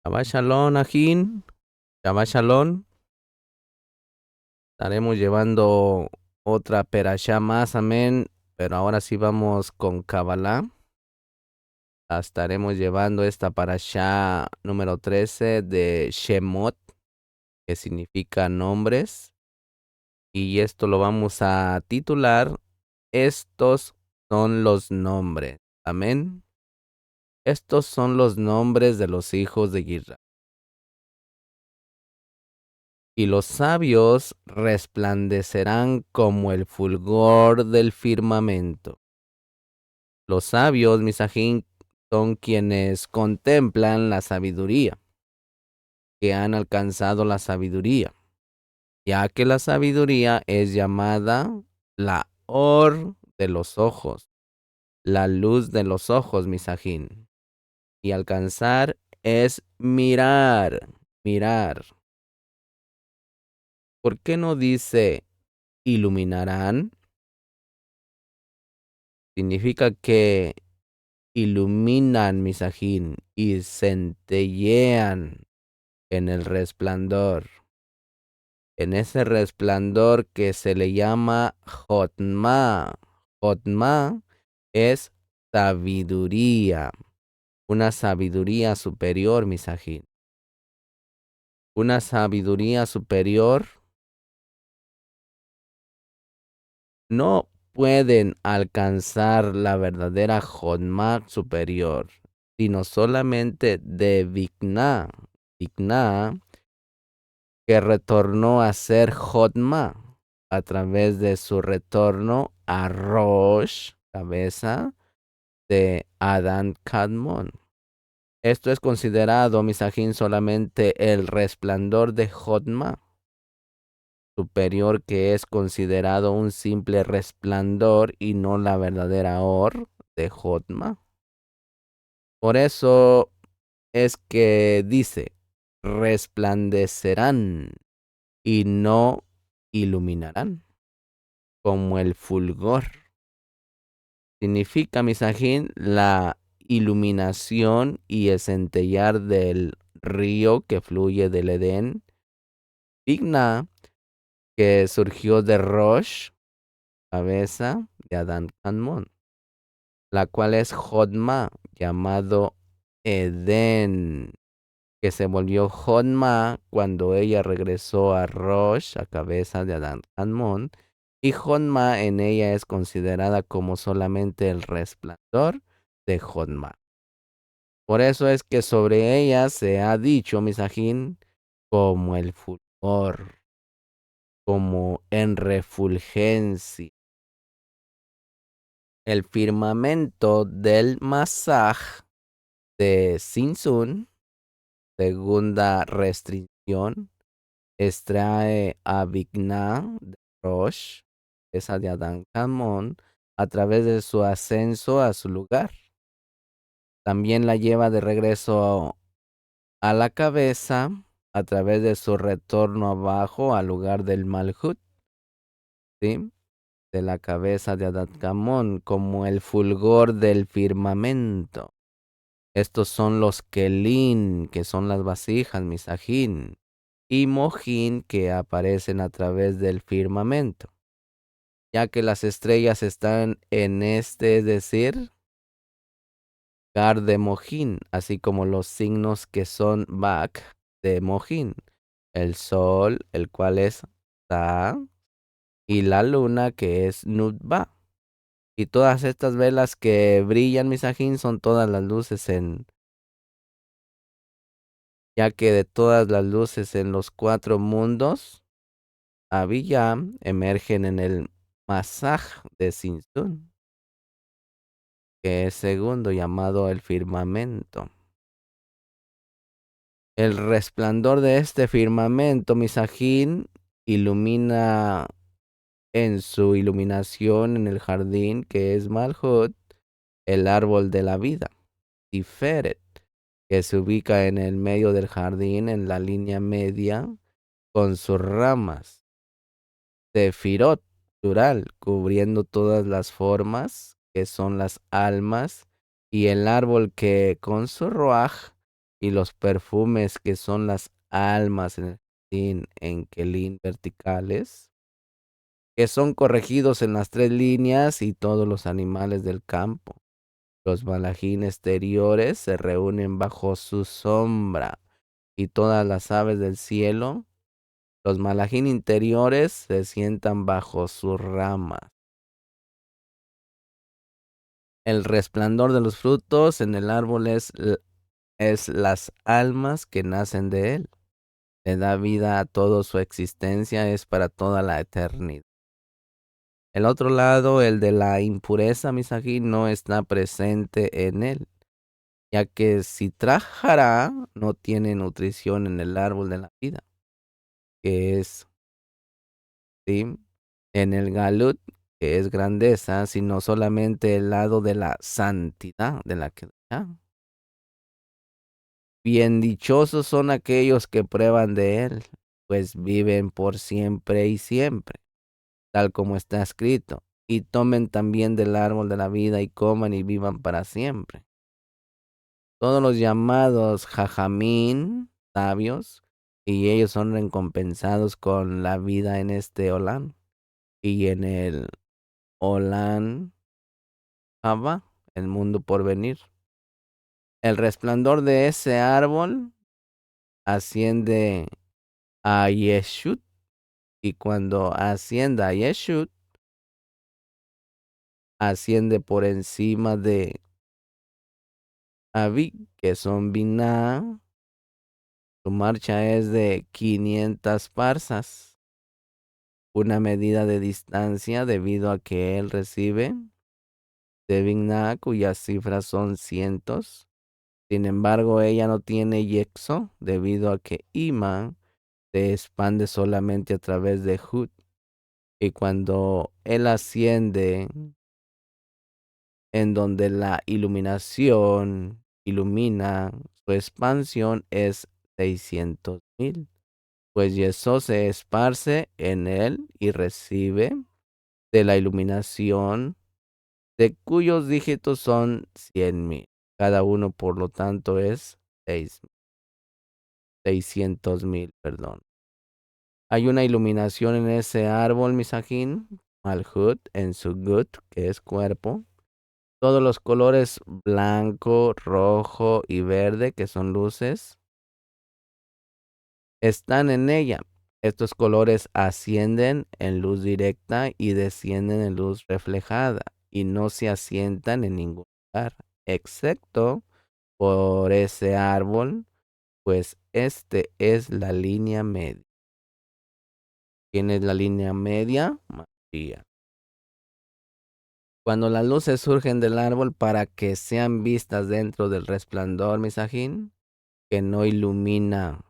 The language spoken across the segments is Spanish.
Shabbat Shalom, Ajín. Shabbat Shalom. Estaremos llevando otra perashá más, amén. Pero ahora sí vamos con Kabbalah. Estaremos llevando esta parashá número 13 de Shemot, que significa nombres. Y esto lo vamos a titular: Estos son los nombres. Amén. Estos son los nombres de los hijos de Israel. Y los sabios resplandecerán como el fulgor del firmamento. Los sabios, misajín, son quienes contemplan la sabiduría, que han alcanzado la sabiduría, ya que la sabiduría es llamada la or de los ojos, la luz de los ojos, misajín. Y alcanzar es mirar, mirar. ¿Por qué no dice iluminarán? Significa que iluminan, misajín, y centellean en el resplandor. En ese resplandor que se le llama Jotma. Jotma es sabiduría, una sabiduría superior, misajín. Una sabiduría superior. No pueden alcanzar la verdadera Jotma superior, sino solamente de Vigna, Vigna, que retornó a ser Jotma a través de su retorno a Rosh, cabeza de Adán Kadmon. Esto es considerado, misajín, solamente el resplandor de Jotma superior, que es considerado un simple resplandor y no la verdadera or de Jotma. Por eso es que dice, resplandecerán y no iluminarán, como el fulgor. Significa, misajín, la iluminación y el centellar del río que fluye del Edén. Digna, que surgió de Rosh, cabeza de Adán Kadmon, la cual es Jotma, llamado Edén, que se volvió Jotma cuando ella regresó a Rosh, a cabeza de Adán Kadmon, y Jotma en ella es considerada como solamente el resplandor de Jotma. Por eso es que sobre ella se ha dicho, misajín, como el fulgor, como en refulgencia. El firmamento del Masaj de Sinsun, segunda restricción, extrae a Vigna de Rosh, esa de Adán Kadmon, a través de su ascenso a su lugar. También la lleva de regreso a la cabeza a través de su retorno abajo al lugar del Malhut, ¿sí? De la cabeza de Adán Kadmon, como el fulgor del firmamento. Estos son los Kelin, que son las vasijas, misajín, y Mojín, que aparecen a través del firmamento, ya que las estrellas están en este, es decir, Gar de Mojín, así como los signos que son Bak de Mojín, el sol, el cual es Ta, y la luna, que es Nutba. Y todas estas velas que brillan, misajín, son todas las luces ya que de todas las luces en los cuatro mundos, Abiyam, emergen en el Masaj de Sinsun, que es segundo, llamado el firmamento. El resplandor de este firmamento, misajín, ilumina en su iluminación en el jardín, que es Malhut, el árbol de la vida, Tiferet, que se ubica en el medio del jardín, en la línea media, con sus ramas. Sefirot, plural, cubriendo todas las formas, que son las almas, y el árbol que con su roaj y los perfumes que son las almas en el jardín en Kelim verticales, que son corregidos en las 3 líneas y todos los animales del campo. Los malajín exteriores se reúnen bajo su sombra y todas las aves del cielo. Los malajín interiores se sientan bajo sus ramas. El resplandor de los frutos en el árbol es las almas que nacen de él. Le da vida a toda su existencia, es para toda la eternidad. El otro lado, el de la impureza, Misají, no está presente en él, ya que si trajara no tiene nutrición en el árbol de la vida, que es, ¿sí? En el galut, que es grandeza, sino solamente el lado de la santidad de la que bien dichosos son aquellos que prueban de él, pues viven por siempre y siempre, tal como está escrito, y tomen también del árbol de la vida y coman y vivan para siempre. Todos los llamados jajamín, sabios, y ellos son recompensados con la vida en este Olán y en el Olán Abba, el mundo por venir. El resplandor de ese árbol asciende a Yeshut, y cuando ascienda a Yeshut, asciende por encima de Abig, que son Binah. Su marcha es de 500 parsas, una medida de distancia debido a que él recibe de Binah, cuyas cifras son cientos. Sin embargo, ella no tiene Yexo debido a que Iman se expande solamente a través de Hud. Y cuando él asciende, en donde la iluminación ilumina, su expansión es 600,000. Pues Yesod se esparce en él y recibe de la iluminación, de cuyos dígitos son 100,000. Cada uno, por lo tanto, es 600,000, perdón. Hay una iluminación en ese árbol, Misajín, Malhut, en su gut, que es cuerpo. Todos los colores blanco, rojo y verde, que son luces, están en ella. Estos colores ascienden en luz directa y descienden en luz reflejada y no se asientan en ningún lugar, excepto por ese árbol, pues este es la línea media. ¿Quién es la línea media? María. Cuando las luces surgen del árbol para que sean vistas dentro del resplandor, Misajín, que no ilumina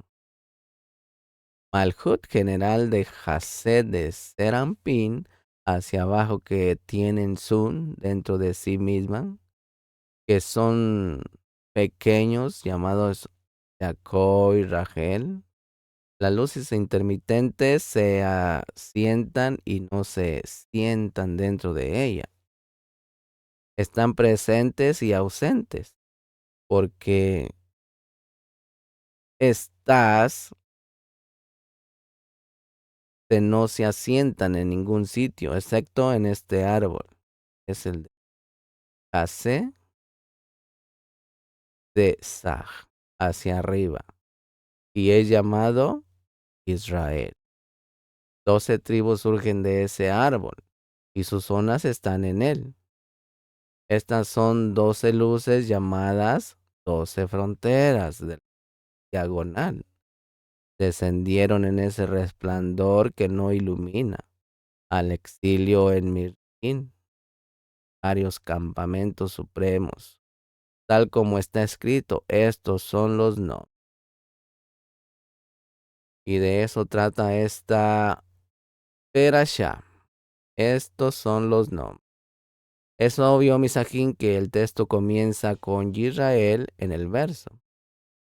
Malhut general de Hased de Serampín hacia abajo, que tienen Sun dentro de sí misma, que son pequeños llamados Jacob y Rachel. Las luces intermitentes se asientan y no se sientan dentro de ella. Están presentes y ausentes, porque estas no se asientan en ningún sitio, excepto en este árbol. Es el de Jase de Saj, hacia arriba, y es llamado Israel. 12 tribus surgen de ese árbol, y sus zonas están en él. Estas son 12 luces llamadas 12 fronteras de la diagonal. Descendieron en ese resplandor que no ilumina al exilio en Mirquín, varios campamentos supremos. Tal como está escrito, estos son los no. Y de eso trata esta perashá. Estos son los no. Es obvio, Misajín, que el texto comienza con Israel en el verso.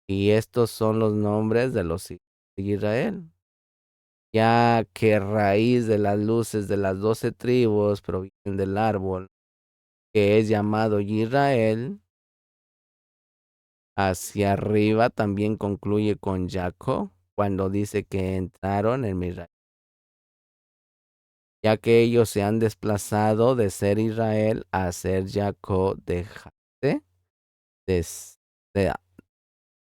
Y estos son los nombres de los hijos de Israel. Ya que raíz de las luces de las 12 tribus provienen del árbol, que es llamado Israel, hacia arriba también concluye con Jacob cuando dice que entraron en Misraim, ya que ellos se han desplazado de ser Israel a ser Jacob de Jafte, de,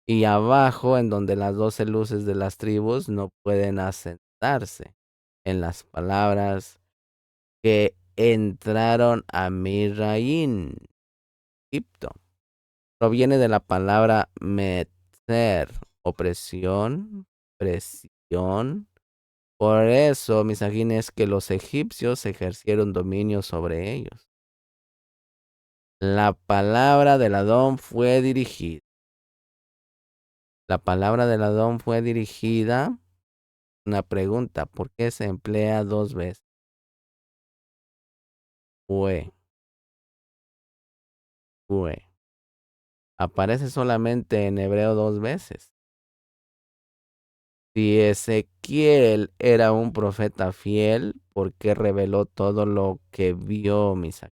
y abajo en donde las 12 luces de las tribus no pueden asentarse en las palabras que entraron a Misraim, Egipto. Proviene de la palabra meter, opresión, presión. Por eso, Misajín, es que los egipcios ejercieron dominio sobre ellos. La palabra del Adón fue dirigida. La palabra del Adón fue dirigida. Una pregunta, ¿por qué se emplea 2 veces? Fue, fue. Aparece solamente en hebreo 2 veces. Si Ezequiel era un profeta fiel, ¿por qué reveló todo lo que vio Misajín?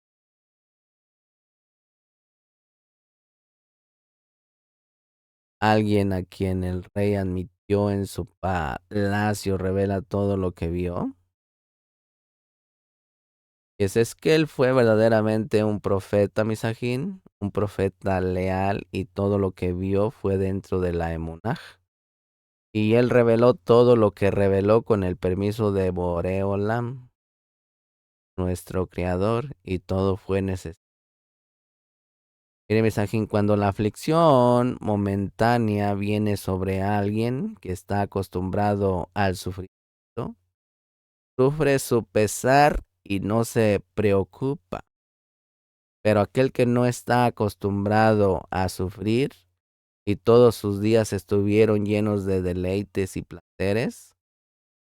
Alguien a quien el rey admitió en su palacio revela todo lo que vio. Ezequiel fue verdaderamente un profeta, Misajín, un profeta leal, y todo lo que vio fue dentro de la emunaj. Y él reveló todo lo que reveló con el permiso de Boreolam, nuestro creador, y todo fue necesario. Mire, Misajín, cuando la aflicción momentánea viene sobre alguien que está acostumbrado al sufrimiento, sufre su pesar y no se preocupa. Pero aquel que no está acostumbrado a sufrir y todos sus días estuvieron llenos de deleites y placeres,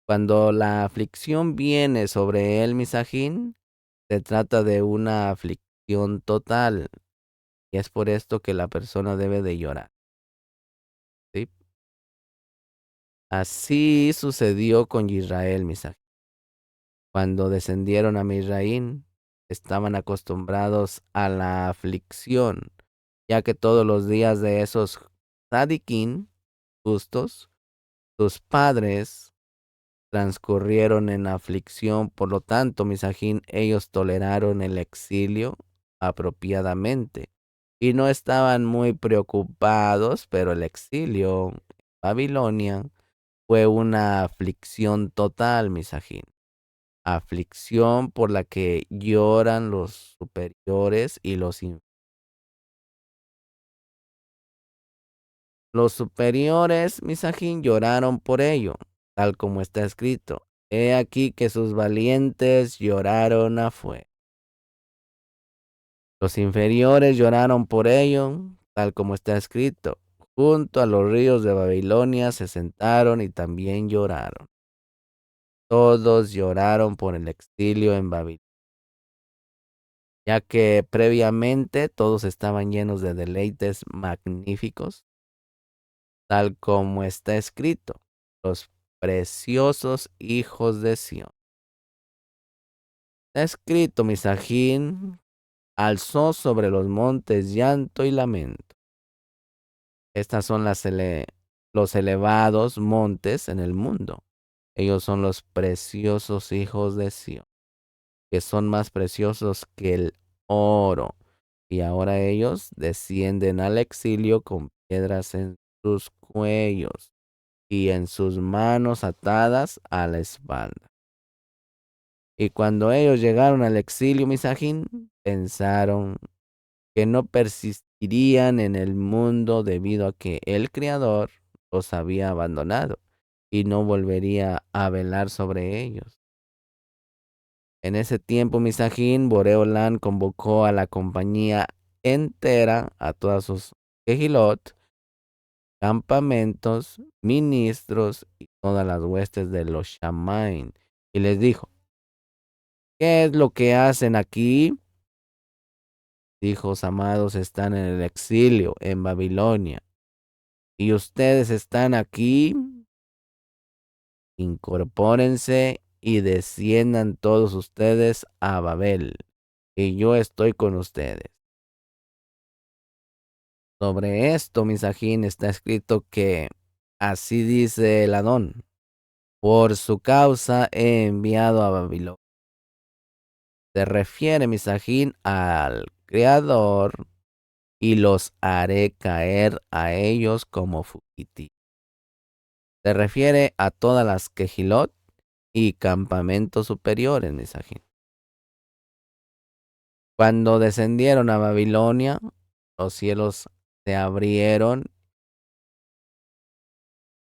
cuando la aflicción viene sobre él, Misajín, se trata de una aflicción total, y es por esto que la persona debe de llorar. ¿Sí? Así sucedió con Israel, Misajín. Cuando descendieron a Misraín, estaban acostumbrados a la aflicción, ya que todos los días de esos tzadikim, justos, sus padres transcurrieron en aflicción. Por lo tanto, Misajín, ellos toleraron el exilio apropiadamente y no estaban muy preocupados, pero el exilio en Babilonia fue una aflicción total, Misajín. Aflicción por la que lloran los superiores y los inferiores. Los superiores, Misajín, lloraron por ello, tal como está escrito. He aquí que sus valientes lloraron afuera. Los inferiores lloraron por ello, tal como está escrito. Junto a los ríos de Babilonia se sentaron y también lloraron. Todos lloraron por el exilio en Babilonia, ya que previamente todos estaban llenos de deleites magníficos, tal como está escrito, los preciosos hijos de Sión. Está escrito, Misajín alzó sobre los montes llanto y lamento. Estas son los elevados montes en el mundo. Ellos son los preciosos hijos de Sión, que son más preciosos que el oro. Y ahora ellos descienden al exilio con piedras en sus cuellos y en sus manos atadas a la espalda. Y cuando ellos llegaron al exilio, Misajín, pensaron que no persistirían en el mundo debido a que el Creador los había abandonado y no volvería a velar sobre ellos. En ese tiempo, Misajín, Boreolán convocó a la compañía entera, a todas sus quejilot, campamentos, ministros y todas las huestes de los Shamain, y les dijo: ¿qué es lo que hacen aquí? Hijos amados están en el exilio en Babilonia, y ustedes están aquí. Incorpórense y desciendan todos ustedes a Babel, y yo estoy con ustedes. Sobre esto, Misajín, está escrito que así dice el Adón, por su causa he enviado a Babilonia. Se refiere, Misajín, al Creador y los haré caer a ellos como fugitivos. Se refiere a todas las quejilot y campamentos superiores, Misajín. Cuando descendieron a Babilonia, los cielos se abrieron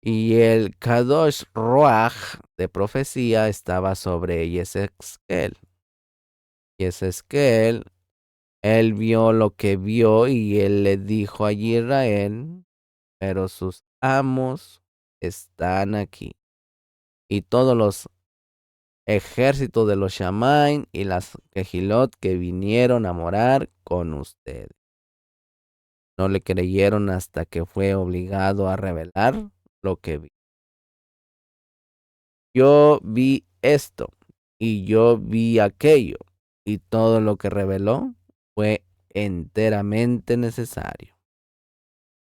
y el Kadosh Ruach de profecía estaba sobre Yesezkel. Yesezkel, él vio lo que vio y él le dijo a Israel, pero sus amos están aquí. Y todos los ejércitos de los Shamaim y las Kejilot que vinieron a morar con usted. No le creyeron hasta que fue obligado a revelar lo que vi. Yo vi esto y yo vi aquello, y todo lo que reveló fue enteramente necesario.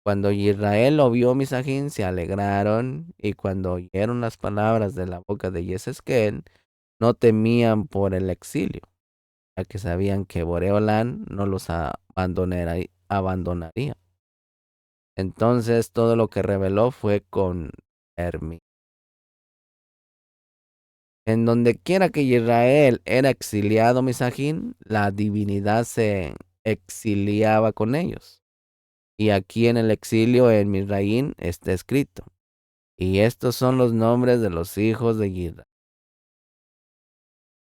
Cuando Israel lo vio, Misajín, se alegraron, y cuando oyeron las palabras de la boca de Yesezkel, no temían por el exilio, ya que sabían que Boreolán no los abandonaría. Entonces todo lo que reveló fue con Hermi. En donde quiera que Israel era exiliado, Misajín, la divinidad se exiliaba con ellos. Y aquí en el exilio en Misraín está escrito. Y estos son los nombres de los hijos de Israel.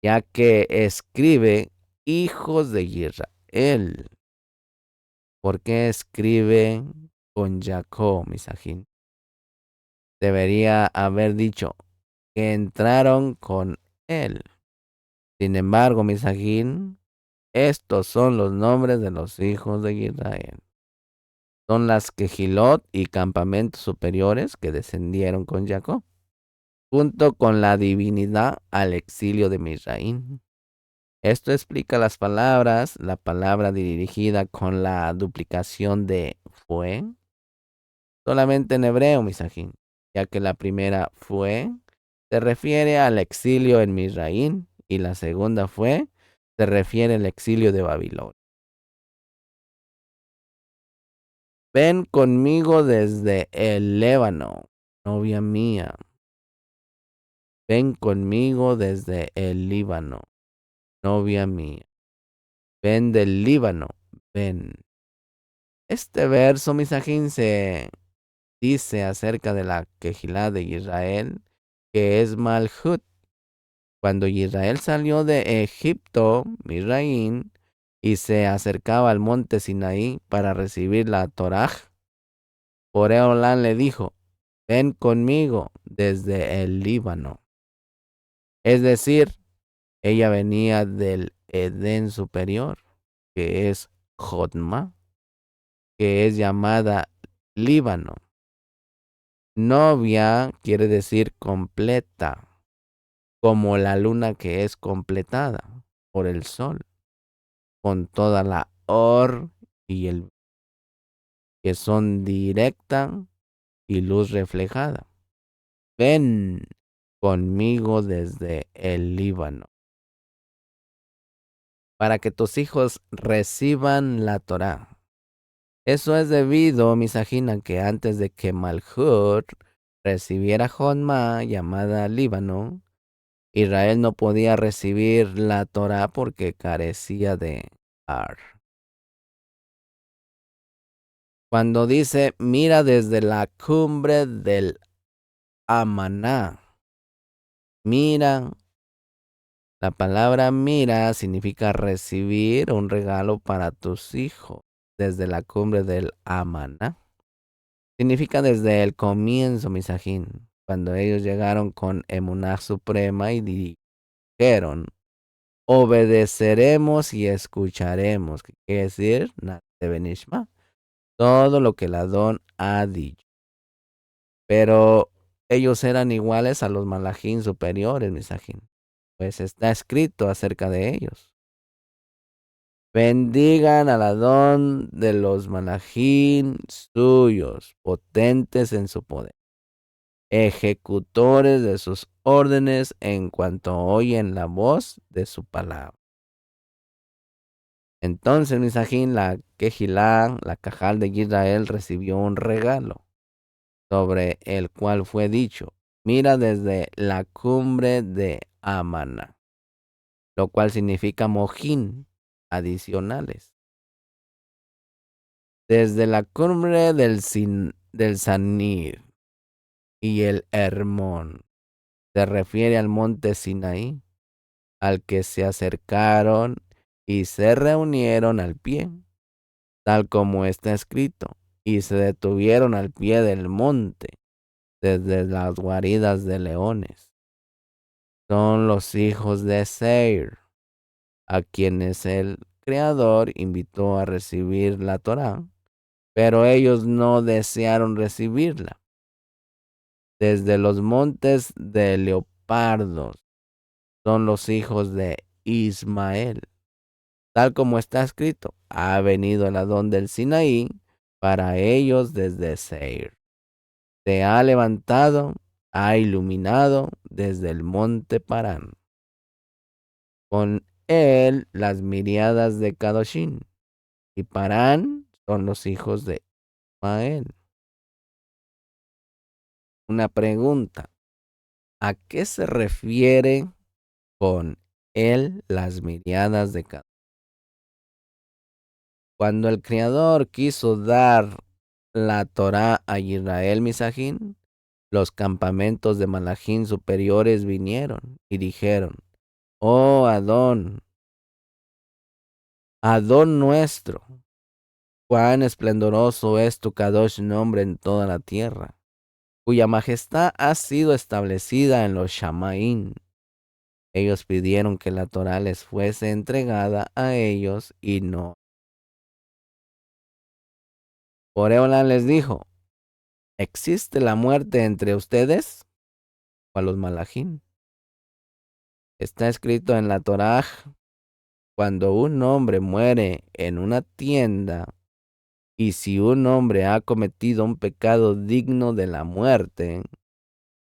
Ya que escribe hijos de Israel. ¿Por qué escribe con Jacob, Misajín? Debería haber dicho que entraron con él. Sin embargo, Misajín, estos son los nombres de los hijos de Israel. Son las quejilot y campamentos superiores que descendieron con Jacob, junto con la divinidad al exilio de Misraín. Esto explica las palabras, la palabra dirigida con la duplicación de fue, solamente en hebreo, Misajín, ya que la primera fue se refiere al exilio en Misraín y la segunda fue se refiere al exilio de Babilonia. Ven conmigo desde el Líbano, novia mía. Ven conmigo desde el Líbano, novia mía. Ven del Líbano, ven. Este verso, Misajín, se dice acerca de la Quejilá de Israel, que es Malhut. Cuando Israel salió de Egipto, Misraín, y se acercaba al monte Sinaí para recibir la Toraj, Boreolán le dijo, ven conmigo desde el Líbano. Es decir, ella venía del Edén superior, que es Jotma, que es llamada Líbano. Novia quiere decir completa, como la luna que es completada por el sol, con toda la or y el que son directa y luz reflejada. Ven conmigo desde el Líbano, para que tus hijos reciban la Torá. Eso es debido, Misajín, que antes de que Malhut recibiera Jonma, llamada Líbano, Israel no podía recibir la Torá porque carecía de Ar. Cuando dice, mira desde la cumbre del Amaná, mira, la palabra mira significa recibir un regalo para tus hijos desde la cumbre del Amaná. Significa desde el comienzo, Misajín, cuando ellos llegaron con Emuná Suprema y dijeron, obedeceremos y escucharemos. ¿Qué quiere decir? De Benishma. Todo lo que el Adón ha dicho. Pero ellos eran iguales a los malajín superiores, Misajín. Pues está escrito acerca de ellos. Bendigan al Adón de los malajín suyos, potentes en su poder, ejecutores de sus órdenes en cuanto oyen la voz de su palabra. Entonces Misajín, la Quejilá, la Cajal de Israel, recibió un regalo, sobre el cual fue dicho: mira desde la cumbre de Amana, lo cual significa mojín, adicionales. Desde la cumbre del Sanir y el Hermón, se refiere al monte Sinaí, al que se acercaron y se reunieron al pie, tal como está escrito, y se detuvieron al pie del monte, desde las guaridas de leones. Son los hijos de Seir, a quienes el Creador invitó a recibir la Torá, pero ellos no desearon recibirla. Desde los montes de leopardos son los hijos de Ismael, tal como está escrito: ha venido el Adón del Sinaí para ellos desde Seir. Se ha levantado, ha iluminado desde el monte Parán. Con él las miriadas de Kadoshim, y Parán son los hijos de Ismael. Una pregunta: ¿a qué se refiere con él las miriadas de Kadoshim? Cuando el Creador quiso dar la Torá a Israel Misajín, los campamentos de Malajín superiores vinieron y dijeron: oh Adón, Adón nuestro, cuán esplendoroso es tu Kadosh nombre en toda la tierra, cuya majestad ha sido establecida en los Shamaín. Ellos pidieron que la Torá les fuese entregada a ellos y no. Boreola les dijo: ¿existe la muerte entre ustedes? O a los Malajín. Está escrito en la Torá: cuando un hombre muere en una tienda, y si un hombre ha cometido un pecado digno de la muerte,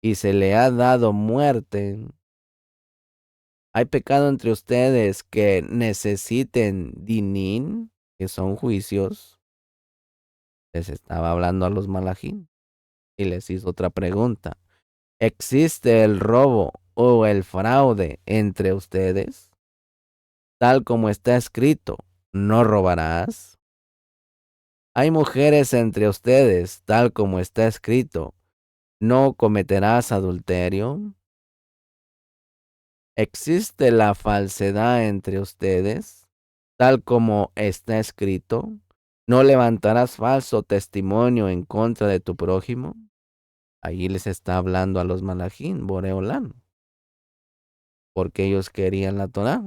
y se le ha dado muerte, ¿hay pecado entre ustedes que necesiten dinín, que son juicios? Les estaba hablando a los malajín y les hizo otra pregunta: ¿existe el robo o el fraude entre ustedes? Tal como está escrito: no robarás. ¿Hay mujeres entre ustedes, tal como está escrito: no cometerás adulterio? ¿Existe la falsedad entre ustedes, tal como está escrito: no levantarás falso testimonio en contra de tu prójimo? Allí les está hablando a los malajín, Boreolán, porque ellos querían la Torá,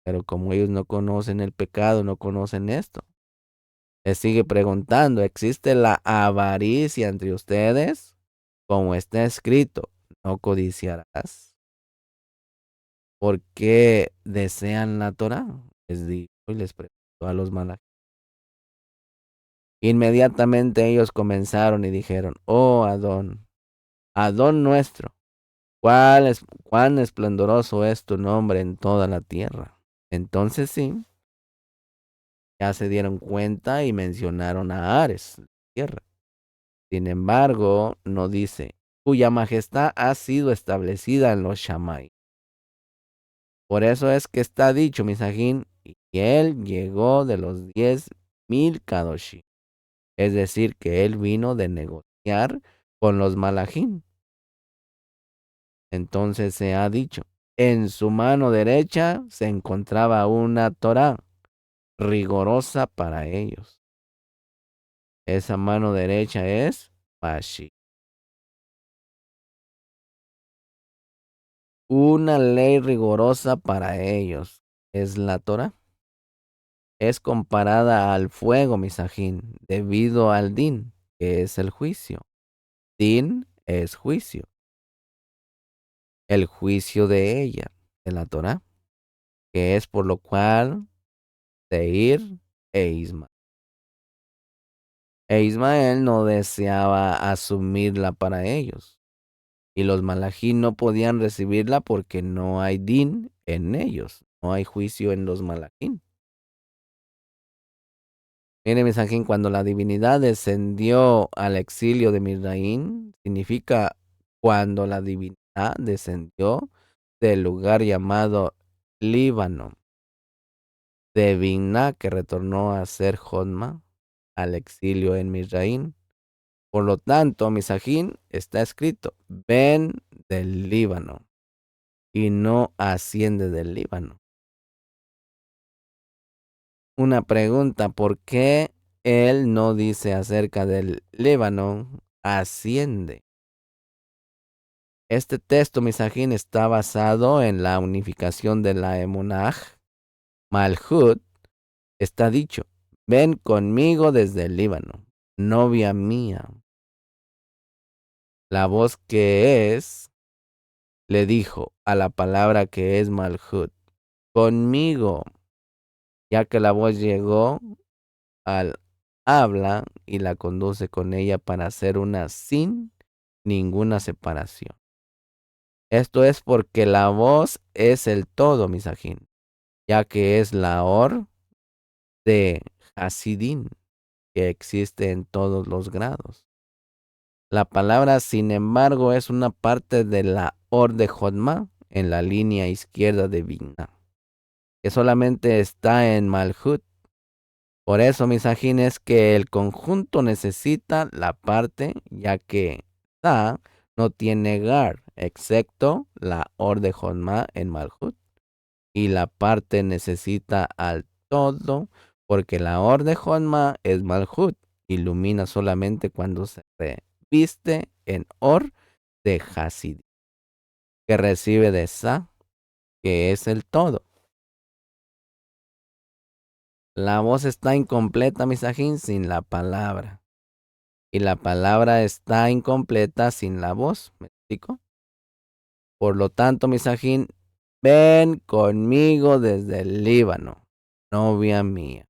pero como ellos no conocen el pecado, no conocen esto. Les sigue preguntando: ¿existe la avaricia entre ustedes? Como está escrito: no codiciarás. ¿Por qué desean la Torá? Les dijo y les preguntó a los malajín. Inmediatamente ellos comenzaron y dijeron: oh Adón, Adón nuestro, cuán esplendoroso es tu nombre en toda la tierra. Entonces sí, ya se dieron cuenta y mencionaron a Ares, la tierra. Sin embargo, no dice: cuya majestad ha sido establecida en los Shammai. Por eso es que está dicho, Misajín, y él llegó de los 10,000 Kadoshim. Es decir, que él vino de negociar con los Malajín. Entonces se ha dicho: en su mano derecha se encontraba una Torá rigorosa para ellos. Esa mano derecha es Pashi. Una ley rigorosa para ellos es la Torá. Es comparada al fuego, Misajín, debido al din, que es el juicio. Din es juicio. El juicio de ella, de la Torá, que es por lo cual Seir e Ismael. E Ismael no deseaba asumirla para ellos. Y los malachí no podían recibirla porque no hay din en ellos. No hay juicio en los malachí. Mire, Misajín, cuando la divinidad descendió al exilio de Misraín, significa cuando la divinidad descendió del lugar llamado Líbano, de Binah, que retornó a ser Jodma, al exilio en Misraín. Por lo tanto, Misajín está escrito, ven del Líbano, y no asciende del Líbano. Una pregunta, ¿por qué él no dice acerca del Líbano, asciende? Este texto, Misajín, está basado en la unificación de la Emunaj, Malhut. Está dicho, ven conmigo desde el Líbano, novia mía. La voz que es, le dijo a la palabra que es Malhut, conmigo, ya que la voz llegó al habla y la conduce con ella para hacer una sin ninguna separación. Esto es porque la voz es el todo, Misajín, ya que es la or de Hasidín, que existe en todos los grados. La palabra, sin embargo, es una parte de la or de Jodma en la línea izquierda de Binah, que solamente está en Malhut. Por eso, Misajín, es que el conjunto necesita la parte, ya que Ta no tiene gar, excepto la or de Jodma en Malhut. Y la parte necesita al todo, porque la or de Jodma es Malhut, ilumina solamente cuando se reviste en or de Hasid, que recibe de Sa, que es el todo. La voz está incompleta, Misajín, sin la palabra. Y la palabra está incompleta sin la voz. ¿Me explico? Por lo tanto, Misajín, ven conmigo desde el Líbano, novia mía,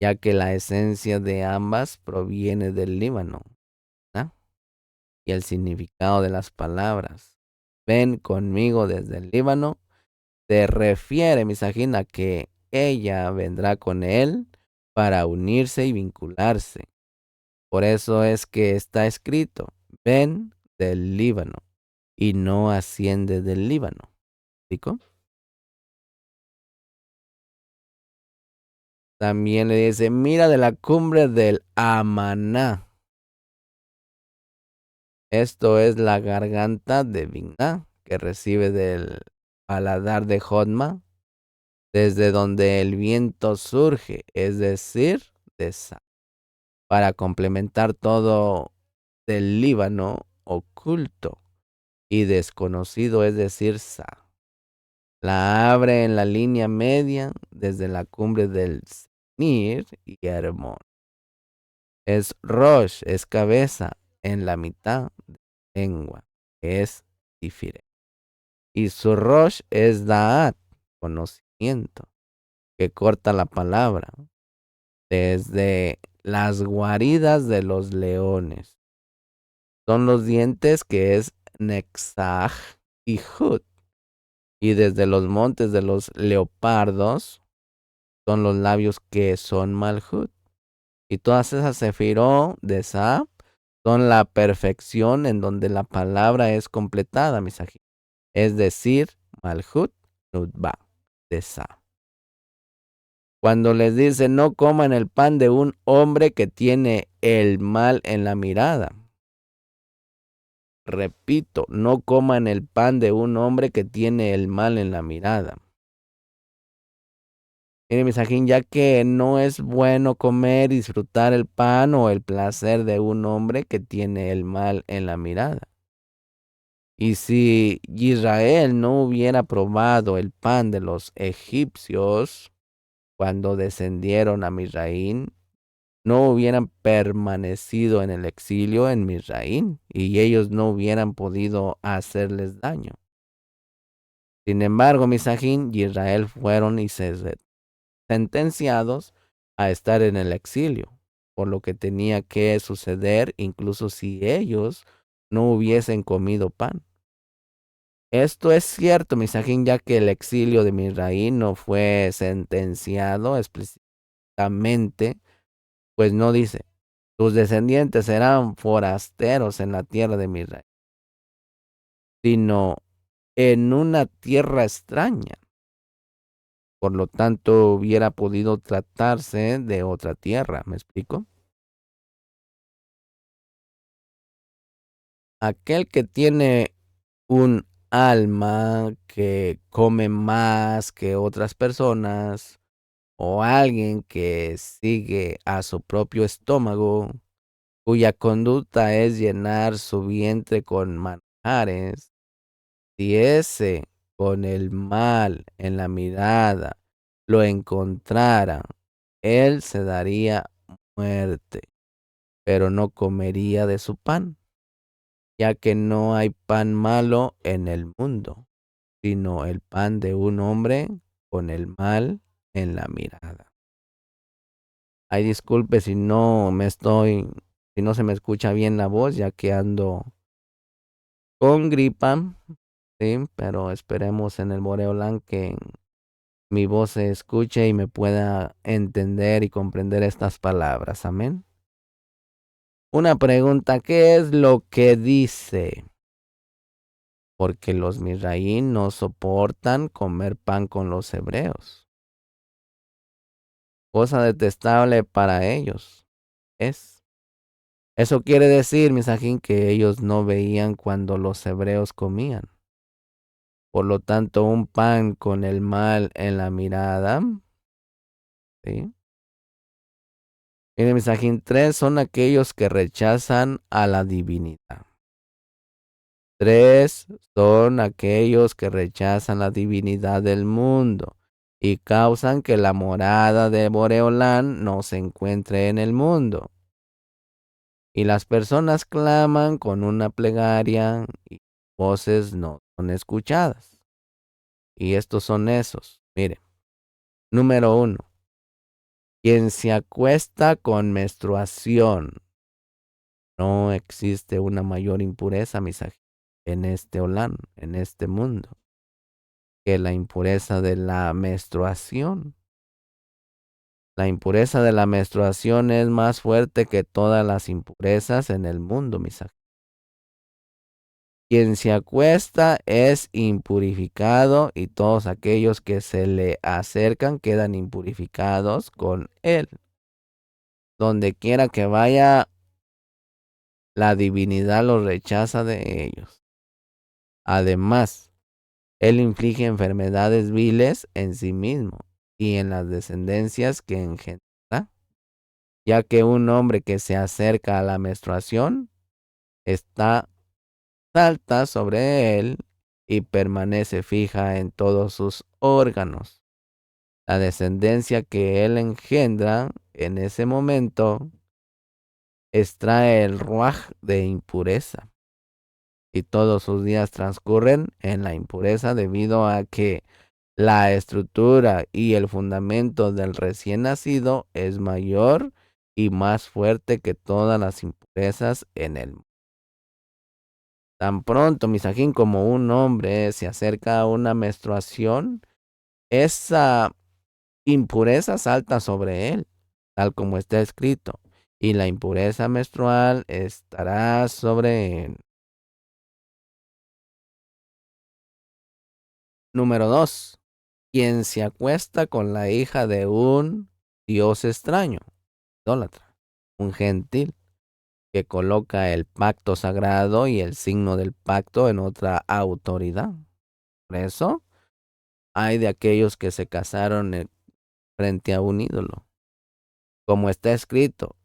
ya que la esencia de ambas proviene del Líbano, ¿no? Y el significado de las palabras, ven conmigo desde el Líbano, se refiere, Misajín, a que ella vendrá con él para unirse y vincularse. Por eso es que está escrito, ven del Líbano y no asciende del Líbano. ¿Explico? También le dice, mira de la cumbre del Amaná. Esto es la garganta de Binah, que recibe del paladar de Jodma, desde donde el viento surge, es decir, de Sa, para complementar todo del Líbano oculto y desconocido, es decir, Sa. La abre en la línea media desde la cumbre del Senir y Hermón. Es Rosh, es cabeza, en la mitad de la lengua, es Tiferet. Y su Rosh es Da'at, conocimiento, que corta la palabra desde las guaridas de los leones. Son los dientes que es Nexaj y Hut. Y desde los montes de los leopardos son los labios que son Malhut. Y todas esas sefirot de Sa son la perfección en donde la palabra es completada, Misají. Es decir, Malhut Nutba de Sa. Cuando les dice no coman el pan de un hombre que tiene el mal en la mirada. Repito, no coman el pan de un hombre que tiene el mal en la mirada. Mire, Misajín, ya que no es bueno comer y disfrutar el pan o el placer de un hombre que tiene el mal en la mirada. Y si Israel no hubiera probado el pan de los egipcios cuando descendieron a Misraín, no hubieran permanecido en el exilio en Misraín y ellos no hubieran podido hacerles daño. Sin embargo, Misajín y Israel fueron y se sentenciados a estar en el exilio, por lo que tenía que suceder incluso si ellos no hubiesen comido pan. Esto es cierto, Misajín, ya que el exilio de Misraín no fue sentenciado explícitamente, pues no dice, tus descendientes serán forasteros en la tierra de Misraín, sino en una tierra extraña. Por lo tanto, hubiera podido tratarse de otra tierra, ¿me explico? Aquel que tiene un alma que come más que otras personas, o alguien que sigue a su propio estómago, cuya conducta es llenar su vientre con manjares, si ese con el mal en la mirada lo encontrara, él se daría muerte, pero no comería de su pan, ya que no hay pan malo en el mundo, sino el pan de un hombre con el mal en la mirada. Ay, disculpe si no se me escucha bien la voz, ya que ando con gripa, sí, pero esperemos en el Boreolán que mi voz se escuche y me pueda entender y comprender estas palabras. Amén. Una pregunta, ¿qué es lo que dice? Porque los misraín no soportan comer pan con los hebreos. Cosa detestable para ellos es. Eso quiere decir, Misajín, que ellos no veían cuando los hebreos comían. Por lo tanto, un pan con el mal en la mirada, ¿sí? Mire, Misajín, 3 son aquellos que rechazan a la divinidad. 3 son aquellos que rechazan la divinidad del mundo y causan que la morada de Boreolán no se encuentre en el mundo. Y las personas claman con una plegaria y voces no son escuchadas. Y estos son esos. Mire, número 1. Quien se acuesta con menstruación. No existe una mayor impureza, misaje, en este Olán, en este mundo, que la impureza de la menstruación. La impureza de la menstruación es más fuerte que todas las impurezas en el mundo, misaje. Quien se acuesta es impurificado y todos aquellos que se le acercan quedan impurificados con él. Donde quiera que vaya, la divinidad los rechaza de ellos. Además, él inflige enfermedades viles en sí mismo y en las descendencias que engendra, ya que un hombre que se acerca a la menstruación está salta sobre él y permanece fija en todos sus órganos. La descendencia que él engendra en ese momento extrae el ruaj de impureza y todos sus días transcurren en la impureza debido a que la estructura y el fundamento del recién nacido es mayor y más fuerte que todas las impurezas en el mundo. Tan pronto, Misajín, como un hombre se acerca a una menstruación, esa impureza salta sobre él, tal como está escrito, y la impureza menstrual estará sobre él. Número 2. Quien se acuesta con la hija de un dios extraño, idólatra, un gentil, que coloca el pacto sagrado y el signo del pacto en otra autoridad. Por eso, hay de aquellos que se casaron frente a un ídolo, como está escrito,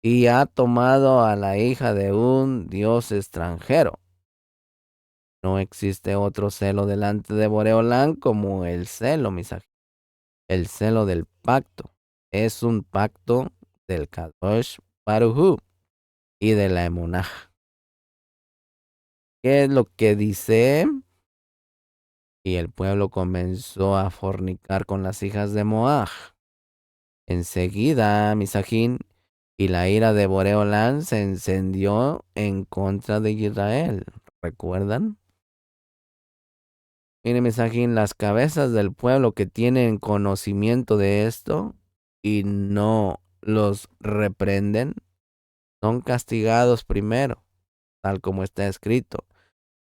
y ha tomado a la hija de un dios extranjero. No existe otro celo delante de Boreolán como el celo, misaje. El celo del pacto es un pacto del Kadosh Baruj y de la Emunah. ¿Qué es lo que dice? Y el pueblo comenzó a fornicar con las hijas de Moab. Enseguida, Misajín, y la ira de Boreolán se encendió en contra de Israel. ¿Recuerdan? Miren, Misajín, las cabezas del pueblo que tienen conocimiento de esto y no los reprenden, son castigados primero, tal como está escrito.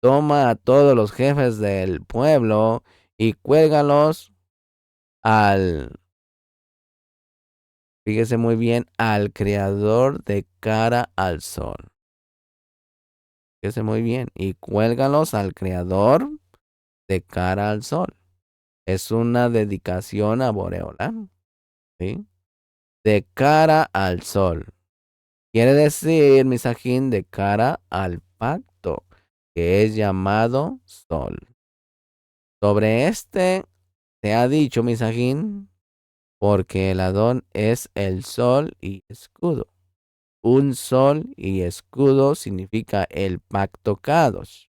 Toma a todos los jefes del pueblo y cuélgalos al, fíjese muy bien, al Creador de cara al sol. Fíjese muy bien, y cuélgalos al Creador de cara al sol. Es una dedicación a Boreolán, ¿sí? De cara al sol. Quiere decir, Misajín, de cara al pacto, que es llamado sol. Sobre este se ha dicho, Misajín, porque el Adón es el sol y escudo. Un sol y escudo significa el pacto Kadosh.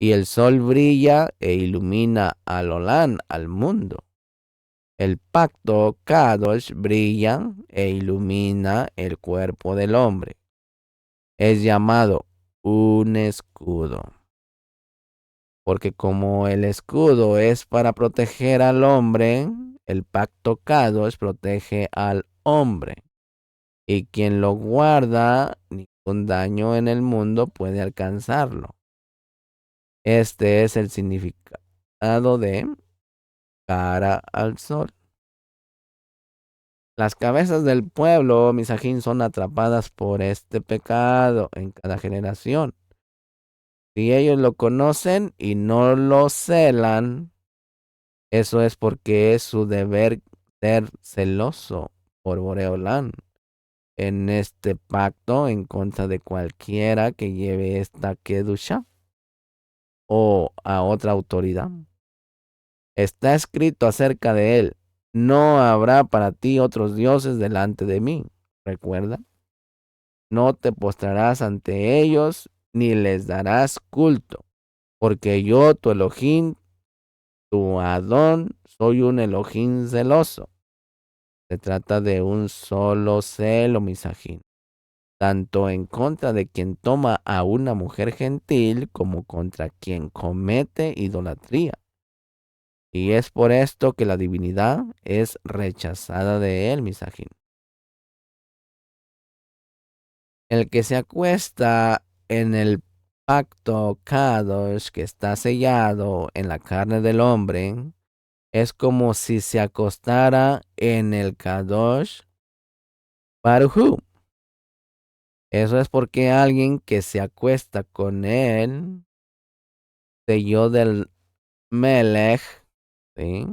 Y el sol brilla e ilumina al Olán, al mundo. El pacto Kadosh brilla e ilumina el cuerpo del hombre. Es llamado un escudo. Porque como el escudo es para proteger al hombre, el pacto Kadosh protege al hombre. Y quien lo guarda, ningún daño en el mundo puede alcanzarlo. Este es el significado de cara al sol. Las cabezas del pueblo, Misajín, son atrapadas por este pecado en cada generación. Si ellos lo conocen y no lo celan, eso es porque es su deber ser celoso por Boreolán en este pacto en contra de cualquiera que lleve esta kedusha o a otra autoridad. Está escrito acerca de él: no habrá para ti otros dioses delante de mí. Recuerda, no te postrarás ante ellos ni les darás culto, porque yo, tu Elohim, tu Adón, soy un Elohim celoso. Se trata de un solo celo, Misajín, tanto en contra de quien toma a una mujer gentil como contra quien comete idolatría. Y es por esto que la divinidad es rechazada de él, Misajín. El que se acuesta en el pacto Kadosh que está sellado en la carne del hombre es como si se acostara en el Kadosh Baruj. Eso es porque alguien que se acuesta con él selló del Melech, ¿sí?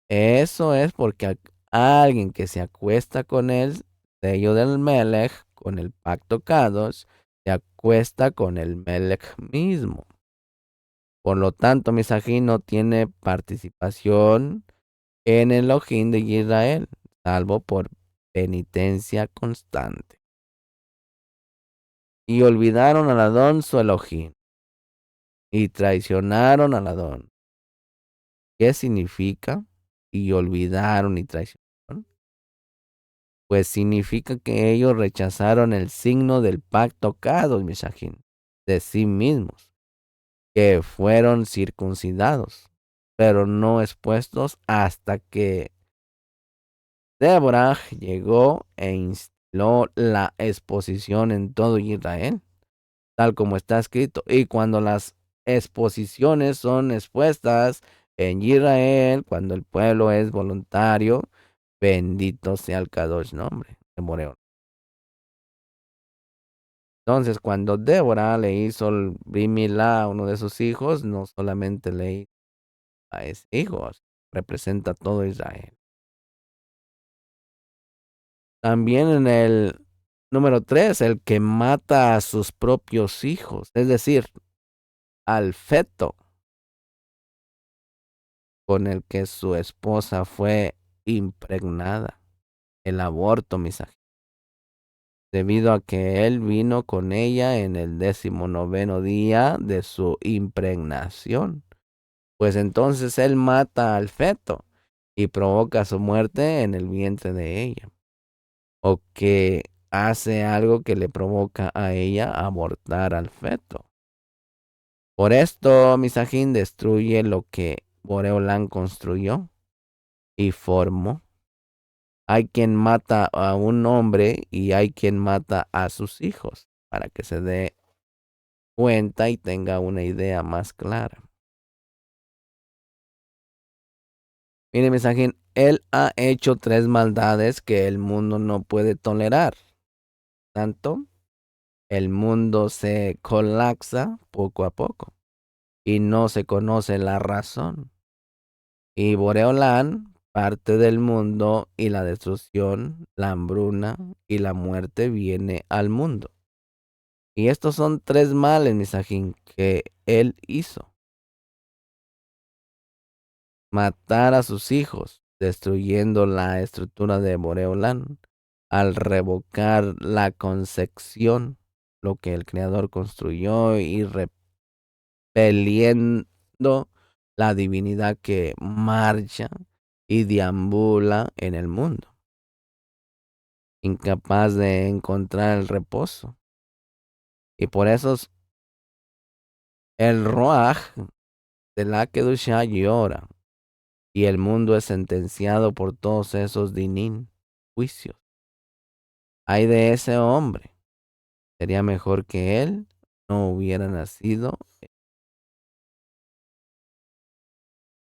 Eso es porque alguien que se acuesta con el sello del Melech, con el pacto Kadosh, se acuesta con el Melech mismo. Por lo tanto, Misajín no tiene participación en el Elohim de Israel, salvo por penitencia constante. Y olvidaron al Adón su Elohim, y traicionaron al Adón. ¿Qué significa? Y olvidaron y traicionaron. Pues significa que ellos rechazaron el signo del pacto Kadosh, Misajín, de sí mismos, que fueron circuncidados, pero no expuestos hasta que Débora llegó e instaló la exposición en todo Israel, tal como está escrito. Y cuando las exposiciones son expuestas en Israel, cuando el pueblo es voluntario, bendito sea el Kadosh nombre de Moreo. Entonces, cuando Débora le hizo el Brimilá a uno de sus hijos, no solamente le hizo a ese hijo, representa a todo Israel. También en el número 3, el que mata a sus propios hijos, es decir, al feto con el que su esposa fue impregnada, el aborto, misaje, debido a que él vino con ella en el 19º día de su impregnación. Pues entonces él mata al feto y provoca su muerte en el vientre de ella, o que hace algo que le provoca a ella abortar al feto. Por esto, Misajín destruye lo que Boreolán construyó y formó. Hay quien mata a un hombre y hay quien mata a sus hijos, para que se dé cuenta y tenga una idea más clara. Mire, Misajín, él ha hecho 3 maldades que el mundo no puede tolerar. Tanto, el mundo se colapsa poco a poco y no se conoce la razón. Y Boreolán, parte del mundo y la destrucción, la hambruna y la muerte viene al mundo. Y estos son 3 males, Misajín, que él hizo. Matar a sus hijos, destruyendo la estructura de Boreolán, al revocar la concepción, lo que el Creador construyó, y repeliendo la divinidad que marcha y deambula en el mundo, incapaz de encontrar el reposo. Y por eso el Ruaj de la Kedusha llora, y el mundo es sentenciado por todos esos dinin, juicios. Ay de ese hombre, sería mejor que él no hubiera nacido.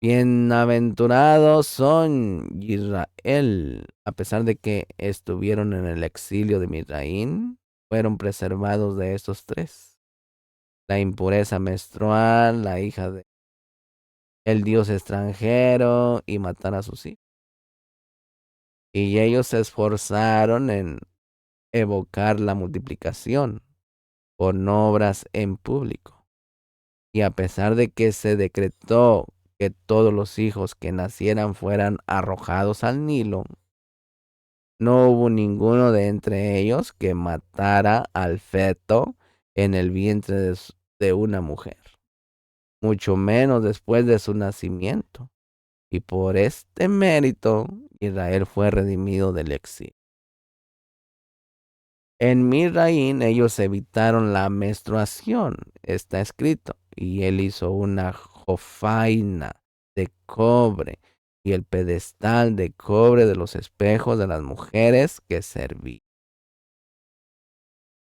Bienaventurados son Israel, a pesar de que estuvieron en el exilio de Misraín, fueron preservados de estos 3. La impureza menstrual, la hija de el dios extranjero y matar a sus hijos. Y ellos se esforzaron en evocar la multiplicación con obras en público. Y a pesar de que se decretó que todos los hijos que nacieran fueran arrojados al Nilo, no hubo ninguno de entre ellos que matara al feto en el vientre de una mujer, mucho menos después de su nacimiento. Y por este mérito, Israel fue redimido del exilio. En Misraín ellos evitaron la menstruación, está escrito, y él hizo una jofaina de cobre y el pedestal de cobre de los espejos de las mujeres que servían.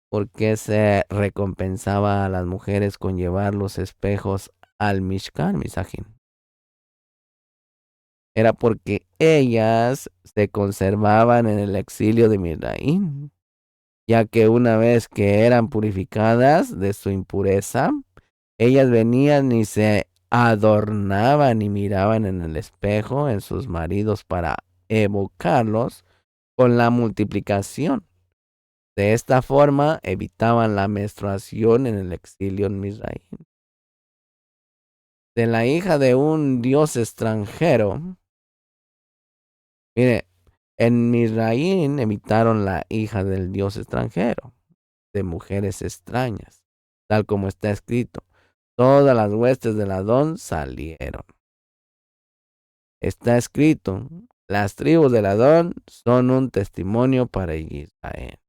¿Por qué se recompensaba a las mujeres con llevar los espejos al Mishkan, Misajín? Era porque ellas se conservaban en el exilio de Misraín, ya que una vez que eran purificadas de su impureza, ellas venían y se adornaban y miraban en el espejo en sus maridos para evocarlos con la multiplicación. De esta forma evitaban la menstruación en el exilio en Misraín. De la hija de un dios extranjero, mire, en Misraín evitaron la hija del dios extranjero, de mujeres extrañas, tal como está escrito. Todas las huestes del Adón salieron. Está escrito, las tribus del Adón son un testimonio para Israel.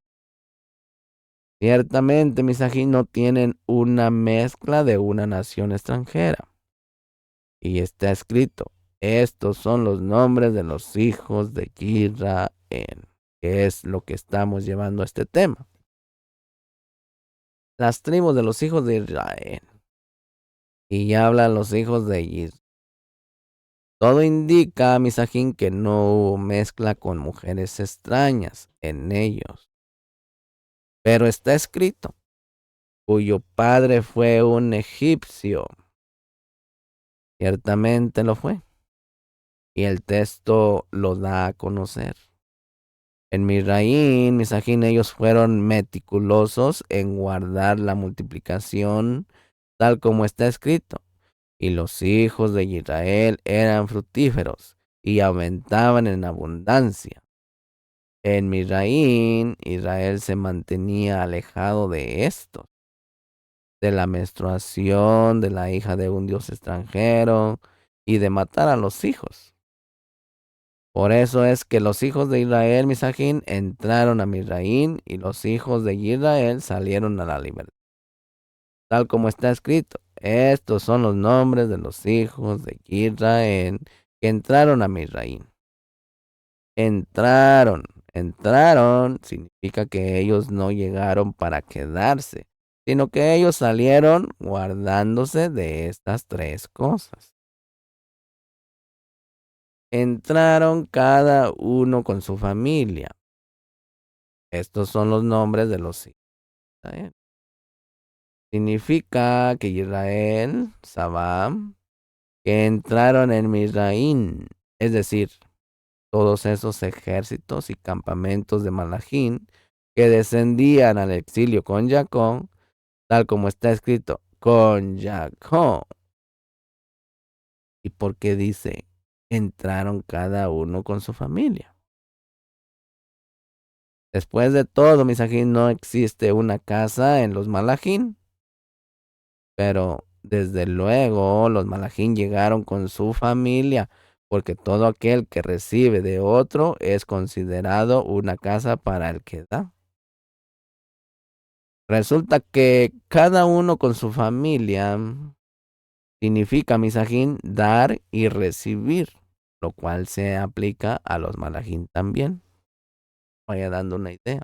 Ciertamente, Misají, no tienen una mezcla de una nación extranjera. Y está escrito, estos son los nombres de los hijos de Israel, que es lo que estamos llevando a este tema. Las tribus de los hijos de Israel. Y ya hablan los hijos de Israel. Todo indica, Misajín, que no hubo mezcla con mujeres extrañas en ellos. Pero está escrito, cuyo padre fue un egipcio. Ciertamente lo fue. Y el texto lo da a conocer. En Misajín, ellos fueron meticulosos en guardar la multiplicación tal como está escrito. Y los hijos de Israel eran fructíferos y aumentaban en abundancia. En Misraín, Israel se mantenía alejado de esto, de la menstruación, de la hija de un dios extranjero y de matar a los hijos. Por eso es que los hijos de Israel, Misajín, entraron a Misraín y los hijos de Israel salieron a la libertad. Tal como está escrito, estos son los nombres de los hijos de Israel que entraron a Misraín. Entraron, significa que ellos no llegaron para quedarse, sino que ellos salieron guardándose de estas tres cosas. Entraron cada uno con su familia. Estos son los nombres de los hijos de Israel. Significa que Israel, Sabam, que entraron en Misraín, es decir, todos esos ejércitos y campamentos de Malachín que descendían al exilio con Jacob, tal como está escrito, con Jacob. ¿Y por qué dice, entraron cada uno con su familia? Después de todo, Misajín, no existe una casa en los Malachín, pero desde luego los Malachín llegaron con su familia, porque todo aquel que recibe de otro es considerado una casa para el que da. Resulta que cada uno con su familia significa, Misajín, dar y recibir, lo cual se aplica a los Malachín también. Vaya dando una idea.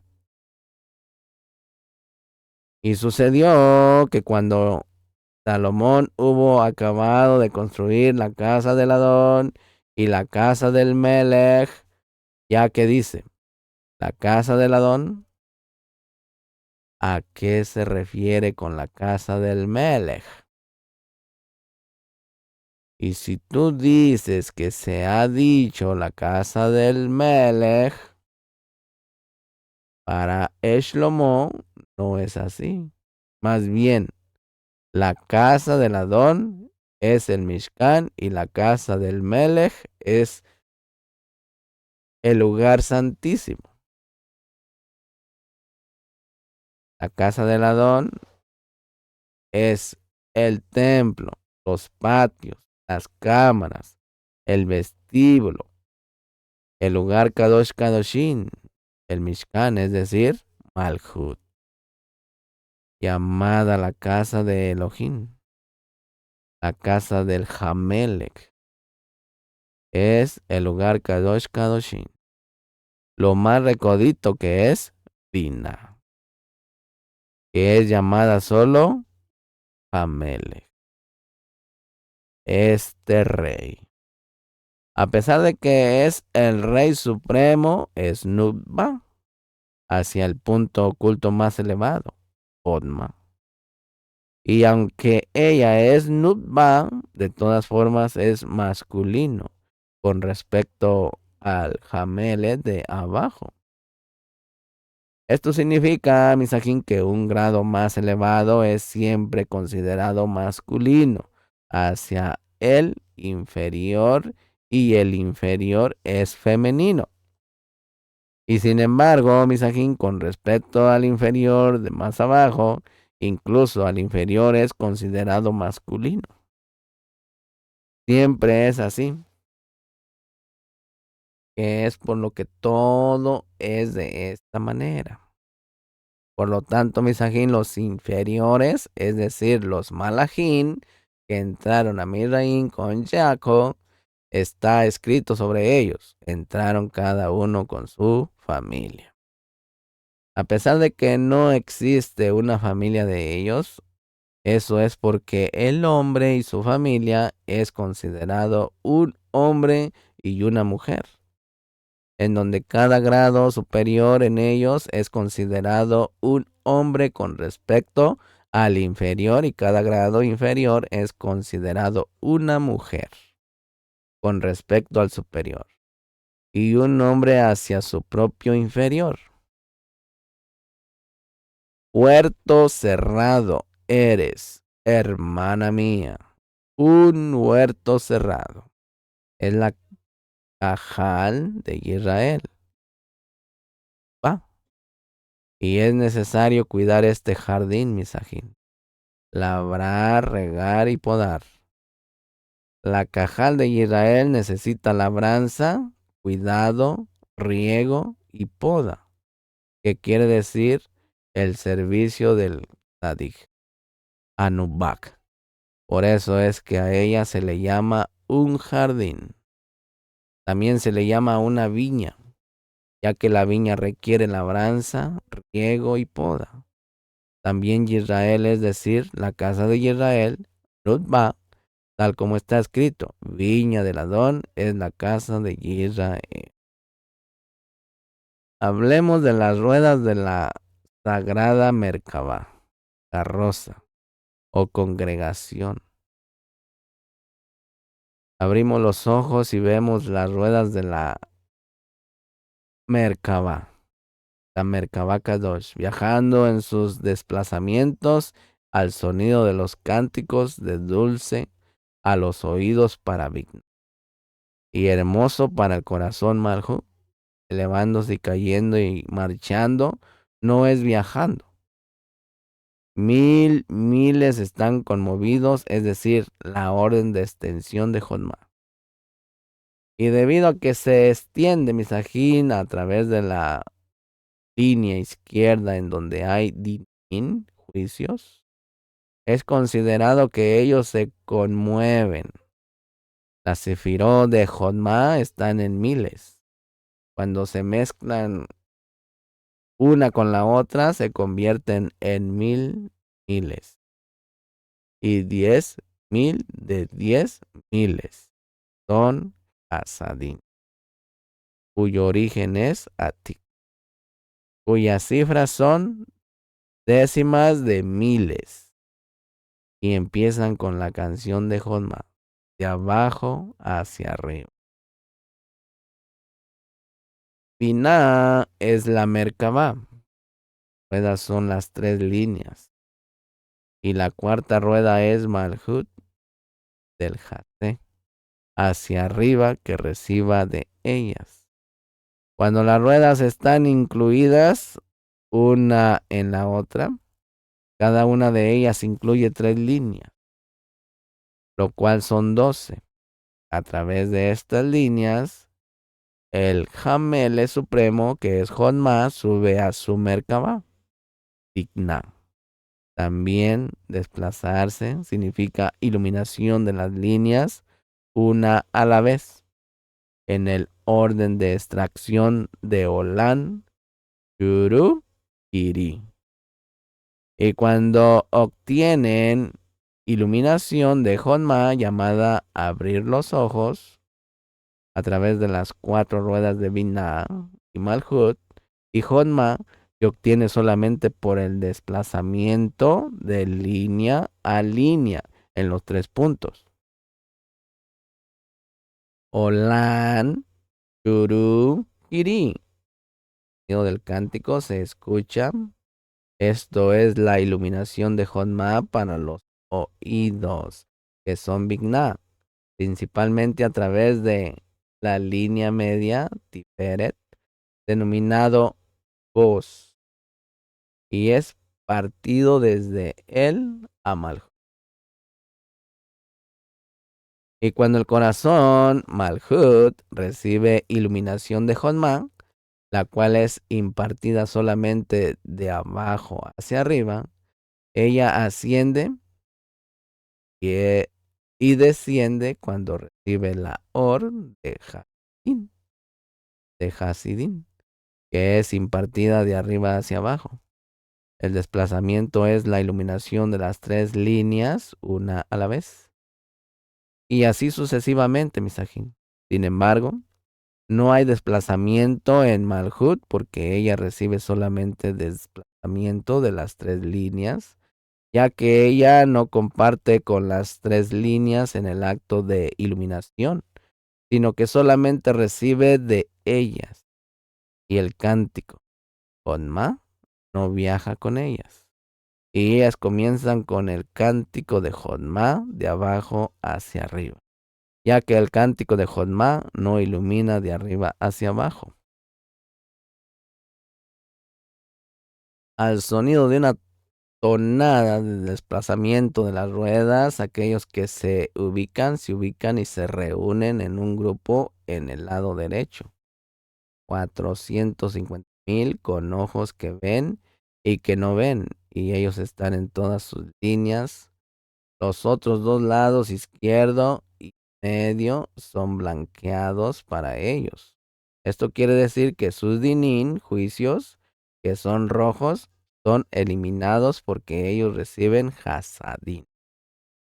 Y sucedió que cuando Salomón hubo acabado de construir la casa del Adón y la casa del Melech, ya que dice, la casa del Adón, ¿a qué se refiere con la casa del Melech? Y si tú dices que se ha dicho la casa del Melech para Shlomo, no es así. Más bien, la casa del Adón es el Mishkan y la casa del Melech es el lugar santísimo. La casa del Adón es el templo, los patios, las cámaras, el vestíbulo, el lugar Kadosh Kadoshin, el Mishkan, es decir, Malhut, llamada la casa de Elohim, la casa del Hamelech, es el lugar Kadosh Kadoshin, lo más recodito que es Bina, que es llamada solo Hamelech, este rey. A pesar de que es el rey supremo, es Nubba, hacia el punto oculto más elevado, Odma. Y aunque ella es Nubba, de todas formas es masculino con respecto al Jamele de abajo. Esto significa, Misajín, que un grado más elevado es siempre considerado masculino hacia el inferior y el inferior es femenino. Y sin embargo, Misajín, con respecto al inferior de más abajo, incluso al inferior es considerado masculino. Siempre es así, que es por lo que todo es de esta manera. Por lo tanto, Misajín, los inferiores, es decir, los Malajín, que entraron a Misraín con Jacob, está escrito sobre ellos. Entraron cada uno con su familia. A pesar de que no existe una familia de ellos, eso es porque el hombre y su familia es considerado un hombre y una mujer, en donde cada grado superior en ellos es considerado un hombre con respecto al inferior y cada grado inferior es considerado una mujer con respecto al superior y un hombre hacia su propio inferior. Huerto cerrado eres, hermana mía, un huerto cerrado. Es la cajal de Israel. ¿Va? Y es necesario cuidar este jardín, Misajín. Labrar, regar y podar. La cajal de Israel necesita labranza, cuidado, riego y poda, que quiere decir el servicio del Tzadik, Anubak. Por eso es que a ella se le llama un jardín. También se le llama una viña, ya que la viña requiere labranza, riego y poda. También Israel, es decir, la casa de Israel, Rutba, tal como está escrito, viña del Adón es la casa de Israel. Hablemos de las ruedas de la sagrada Merkabah, carroza o congregación. Abrimos los ojos y vemos las ruedas de la Merkabah, la Merkabah Kadosh, viajando en sus desplazamientos al sonido de los cánticos de dulce a los oídos para Bigna, y hermoso para el corazón Malhu, elevándose y cayendo y marchando, no es viajando. Miles están conmovidos, es decir, la orden de extensión de Jodma. Y debido a que se extiende Misajín a través de la línea izquierda en donde hay din, juicios, es considerado que ellos se conmueven. Las sefirot de Jodma están en miles. Cuando se mezclan una con la otra, se convierten en miles. Y 10,000 de 10,000 son Hasadim, cuyo origen es Atik, cuyas cifras son décimas de miles. Y empiezan con la canción de Jodma, de abajo hacia arriba. Binah es la Merkabah. Ruedas son las 3 líneas. Y la cuarta rueda es Malhut del Jate, hacia arriba que reciba de ellas. Cuando las ruedas están incluidas una en la otra, cada una de ellas incluye 3 líneas, lo cual son 12. A través de estas líneas, el Jamele Supremo, que es Jodma, sube a su Merkabah, Bigna. También desplazarse significa iluminación de las líneas una a la vez, en el orden de extracción de Olán, Yuru, Iri. Y cuando obtienen iluminación de Jodma, llamada abrir los ojos, a través de las 4 ruedas de Binah y Malhut, y Jodma, que obtiene solamente por el desplazamiento de línea a línea en los 3 puntos. Olán, Yuru, Iri. El sonido del cántico se escucha. Esto es la iluminación de Jodma para los oídos, que son Bigna, principalmente a través de la línea media, Tiferet, denominado voz, y es partido desde el Malhut. Y cuando el corazón Malhut recibe iluminación de Jodma, la cual es impartida solamente de abajo hacia arriba, ella asciende y desciende cuando recibe la Or de Hasidim, que es impartida de arriba hacia abajo. El desplazamiento es la iluminación de las 3 líneas, una a la vez. Y así sucesivamente, Misajín. Sin embargo, no hay desplazamiento en Malhut porque ella recibe solamente desplazamiento de las 3 líneas, ya que ella no comparte con las 3 líneas en el acto de iluminación, sino que solamente recibe de ellas. Y el cántico, Jodma, no viaja con ellas. Y ellas comienzan con el cántico de Jodma de abajo hacia arriba, ya que el cántico de Jodma no ilumina de arriba hacia abajo. Al sonido de una tonada de desplazamiento de las ruedas, aquellos que se ubican y se reúnen en un grupo en el lado derecho. 450,000 con ojos que ven y que no ven, y ellos están en todas sus líneas. Los otros dos lados, izquierdo y medio, son blanqueados para ellos. Esto quiere decir que sus dinín, juicios, que son rojos, son eliminados porque ellos reciben hasadín,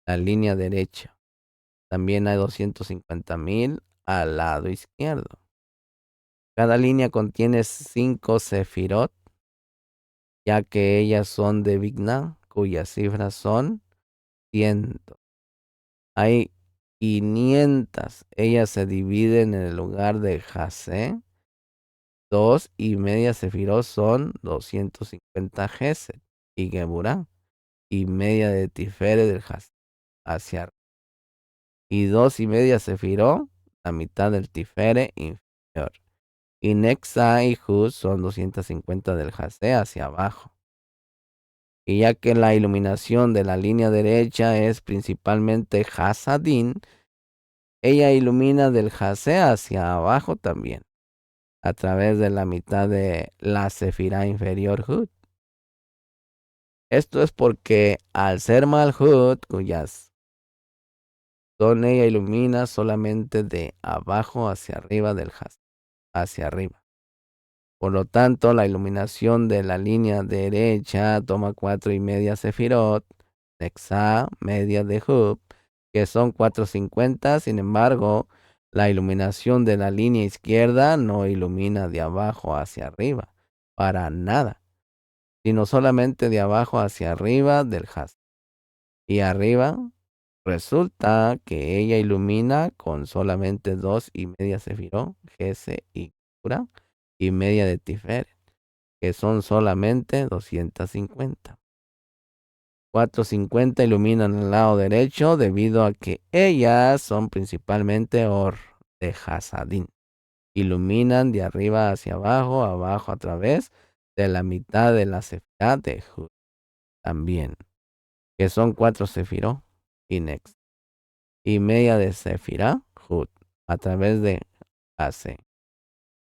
la línea derecha. También hay 250,000 al lado izquierdo. Cada línea contiene 5 sefirot, ya que ellas son de Vigna, cuyas cifras son 100. Hay 500. Ellas se dividen en el lugar de Jasé. 2,5 sefirot son 250 Gesed y Geburá, y media de Tiferet del Jasé hacia arriba. Y 2,5 sefirot, la mitad del Tiferet inferior. Y Nexa y Huz son 250 del Jasé hacia abajo. Y ya que la iluminación de la línea derecha es principalmente Hasadín, ella ilumina del Jasé hacia abajo también, a través de la mitad de la sefirá inferior Hud. Esto es porque al ser Malhut, cuyas son ella ilumina solamente de abajo hacia arriba del Jasé, hacia arriba. Por lo tanto, la iluminación de la línea derecha toma 4,5 sefirot, Nexa, media de Hub, que son 450. Sin embargo, la iluminación de la línea izquierda no ilumina de abajo hacia arriba, para nada, sino solamente de abajo hacia arriba del Has. Y arriba resulta que ella ilumina con solamente 2,5 sefirot, Gese y Kura, y media de Tiferet, que son solamente 250. 450 iluminan el lado derecho debido a que ellas son principalmente Or de Hasadín. Iluminan de arriba hacia abajo, abajo a través de la mitad de la sefirá de Hud también, que son 4 sefiró y Nex. Y media de sefirá Hud a través de Ase.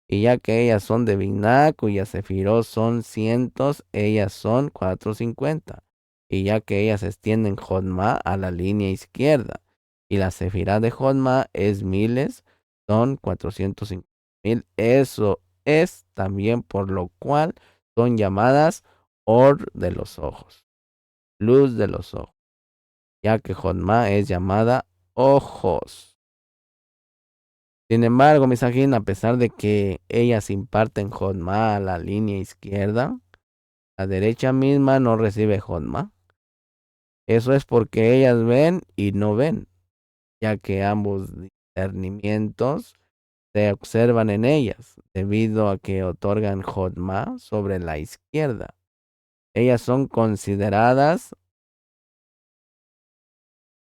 Y ya que ellas son de Binah, cuyas sefirot son cientos, ellas son 450. Y ya que ellas extienden Jodma a la línea izquierda, y la sefirá de Jodma es miles, son 450,000. Eso es también por lo cual son llamadas Or de los ojos, luz de los ojos, ya que Jodma es llamada ojos. Sin embargo, Misajín, a pesar de que ellas imparten Jodma a la línea izquierda, la derecha misma no recibe Jodma. Eso es porque ellas ven y no ven, ya que ambos discernimientos se observan en ellas, debido a que otorgan Jodma sobre la izquierda. Ellas son consideradas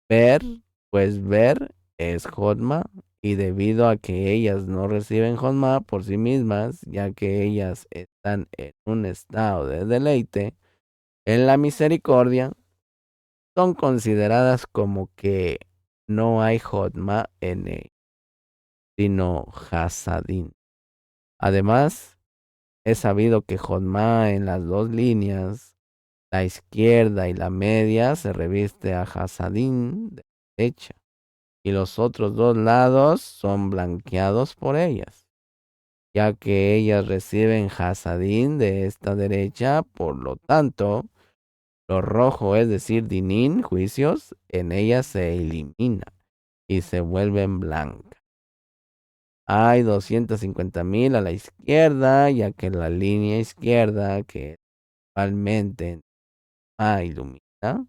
ver, pues ver es Jodma, y debido a que ellas no reciben Jodma por sí mismas, ya que ellas están en un estado de deleite en la misericordia, son consideradas como que no hay Jodma en ellas, sino Hasadín. Además, es sabido que Jodma en las dos líneas, la izquierda y la media, se reviste a Hasadín de derecha, y los otros dos lados son blanqueados por ellas, ya que ellas reciben Hasadín de esta derecha. Por lo tanto, lo rojo, es decir, Dinín, juicios, en ellas se elimina y se vuelven blancas. Hay 250,000 a la izquierda, ya que la línea izquierda, que actualmente ilumina,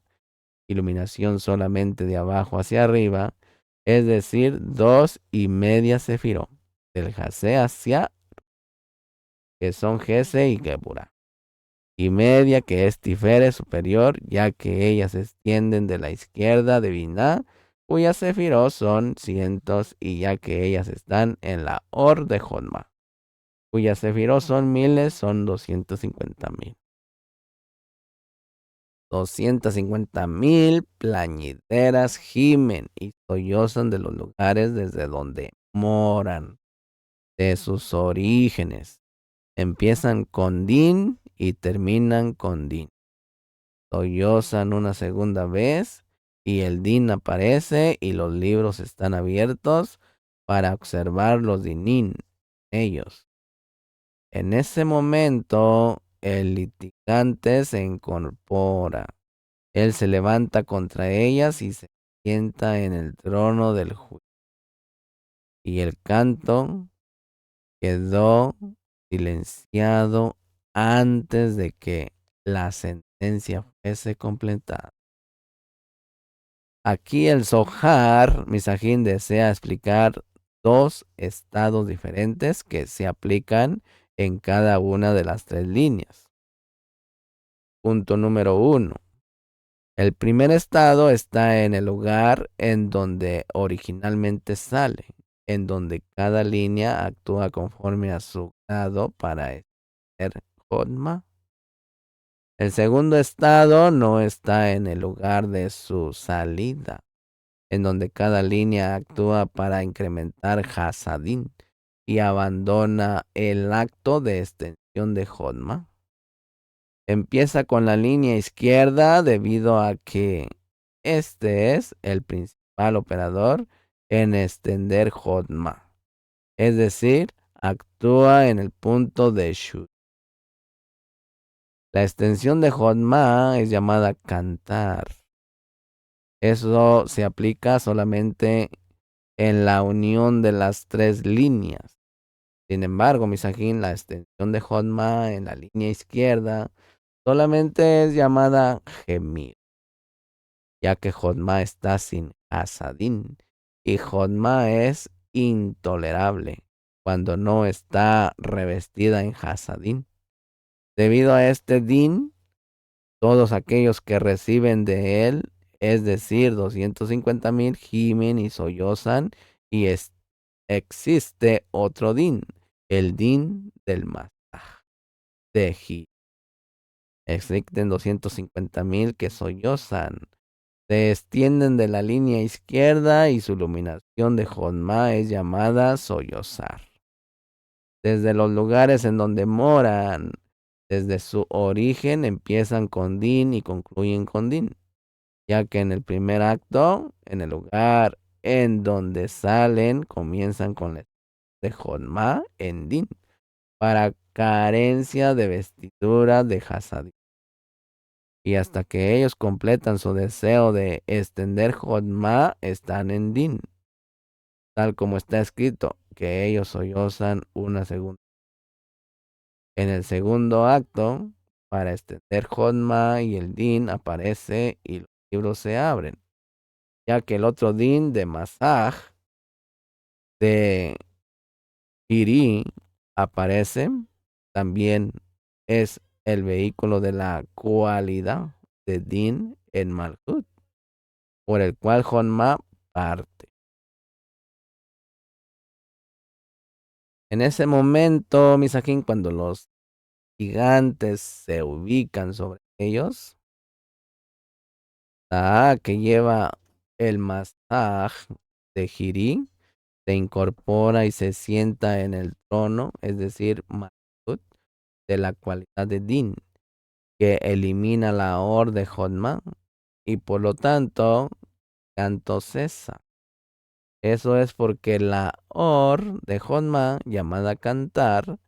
iluminación solamente de abajo hacia arriba, es decir, 2,5 sefirot del Jasé hacia, que son Gese y Geburá, y media, que es Tiferet superior, ya que ellas se extienden de la izquierda de Binah, cuyas sefirot son cientos, y ya que ellas están en la Or de Jodma, cuyas sefirot son miles, son 250,000. 250,000 plañideras gimen y sollozan de los lugares desde donde moran. de sus orígenes. Empiezan con din y terminan con din. Sollozan una segunda vez y el din aparece y los libros están abiertos para observar los dinin, ellos. En ese momento, el litigante se incorpora. Él se levanta contra ellas y se sienta en el trono del juicio. Y el canto quedó silenciado antes de que la sentencia fuese completada. Aquí el Zohar Misajín desea explicar dos estados diferentes que se aplican en cada una de las tres líneas. Punto número 1. El primer estado está en el lugar en donde originalmente sale, en donde cada línea actúa conforme a su grado para ser Jodma. El segundo estado no está en el lugar de su salida, en donde cada línea actúa para incrementar Hasadin y abandona el acto de extensión de Jodma. Empieza con la línea izquierda debido a que este es el principal operador en extender Jodma, es decir, actúa en el punto de Shud. La extensión de Jodma es llamada cantar. Eso se aplica solamente en la unión de las tres líneas. Sin embargo, Misajín, la extensión de Jodma en la línea izquierda solamente es llamada gemir, ya que Jodma está sin Hasadin y Jodma es intolerable cuando no está revestida en Hasadin. Debido a este din, todos aquellos que reciben de él, es decir, 250,000, gimen y sollozan y existe otro din, el din del Masaj de Ji. Existen 250,000 que sollozan. Se extienden de la línea izquierda y su iluminación de Jodma es llamada sollozar. Desde los lugares en donde moran, desde su origen empiezan con din y concluyen con din, ya que en el primer acto, en el lugar en donde salen, comienzan con la de Jodma en din, para carencia de vestidura de Hasadí. Y hasta que ellos completan su deseo de extender Jodma, están en din, tal como está escrito, que ellos sollozan una segunda. En el segundo acto, para extender Jodma y el din aparece y los libros se abren, ya que el otro din de Masaj de Iri aparece, también es el vehículo de la cualidad de din en Malhut, por el cual Jodma parte. En ese momento, Misajín, cuando los gigantes se ubican sobre ellos, la que lleva el masaj de Jiri se incorpora y se sienta en el trono, es decir, Malhut, de la cualidad de Din, que elimina la Or de Jodma y por lo tanto, canto cesa. Eso es porque la Or de Jodma, llamada cantar,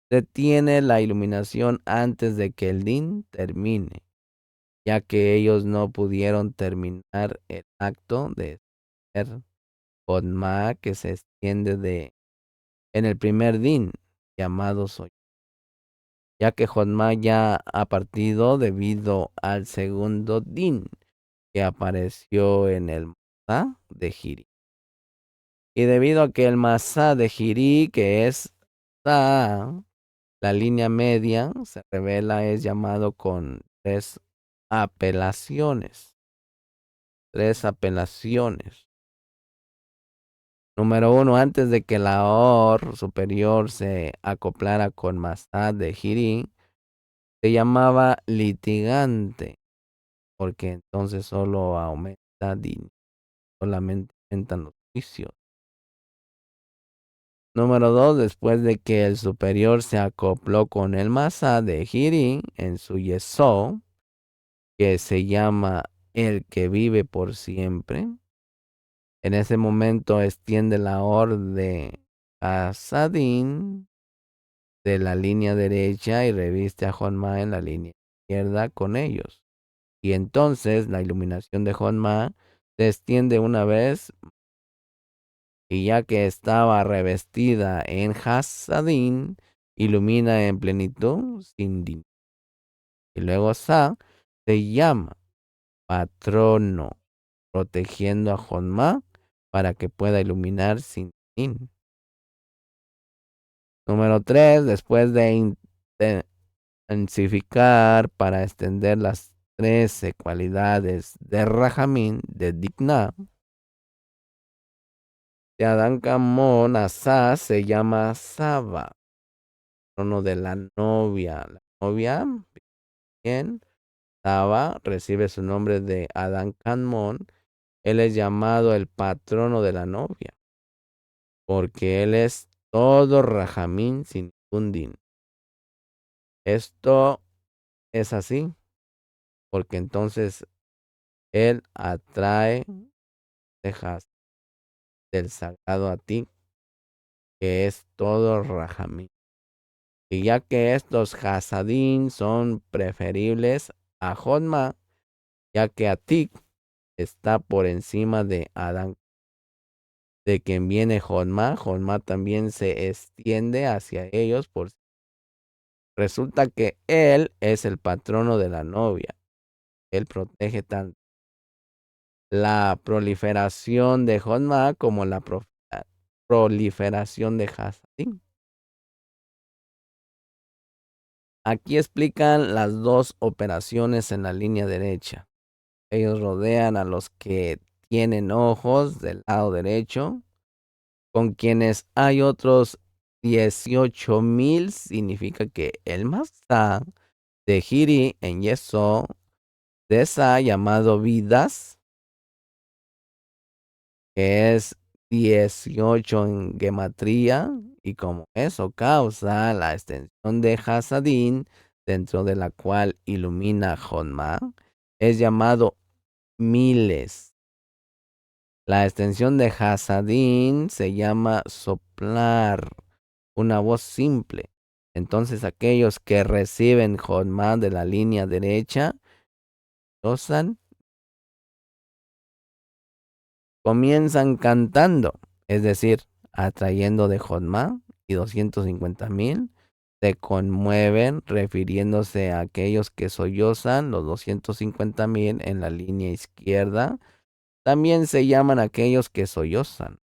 detiene la iluminación antes de que el Din termine, ya que ellos no pudieron terminar el acto de ser Jodma que se extiende en el primer din, llamado Soy, ya que Jodma ya ha partido debido al segundo din que apareció en el Masá de Jiri. Y debido a que el Masá de Jiri, que es Sa, la línea media, se revela, es llamado con tres apelaciones. Tres apelaciones. Número 1, antes de que la OR superior se acoplara con Masad de Jiri, se llamaba litigante, porque entonces solo aumenta din, solamente aumentan los juicios. Número 2, después de que el superior se acopló con el Masá de Hiri en su Yesod, que se llama el que vive por siempre. En ese momento extiende la orden a Sadin de la línea derecha y reviste a Honma en la línea izquierda con ellos. Y entonces la iluminación de Honma se extiende una vez, y ya que estaba revestida en Hasadin, ilumina en plenitud sin dim. Y luego Sa se llama patrono, protegiendo a Honma para que pueda iluminar sin dim. Número 3, después de intensificar para extender las 13 cualidades de Rahamín, de Dikna, de Adán Kamón a Sa se llama Saba, trono de la novia. La novia, bien, Saba recibe su nombre de Adán Kamón. Él es llamado el patrono de la novia, porque él es todo Rahamín sin ningún din. Esto es así, porque entonces él atrae cejas del sagrado a ti, que es todo Rahamín. Y ya que estos Hasadín son preferibles a Jodma, ya que Atik está por encima de Adán, de quien viene Jodma, Jodma también se extiende hacia ellos. Resulta que él es el patrono de la novia. Él protege tanto la proliferación de Jodma como la proliferación de Hasadín. Aquí explican las dos operaciones en la línea derecha. Ellos rodean a los que tienen ojos del lado derecho, con quienes hay otros 18,000. Significa que el Masá de Hiri en Yesod, de esa llamado Vidas, que es 18 en gematría, y como eso causa la extensión de Hasadín, dentro de la cual ilumina Honma, es llamado miles. La extensión de Hasadín se llama soplar, una voz simple. Entonces aquellos que reciben Honma de la línea derecha, comienzan cantando, es decir, atrayendo de Honma, y 250,000 se conmueven refiriéndose a aquellos que sollozan, los 250,000 en la línea izquierda. También se llaman aquellos que sollozan.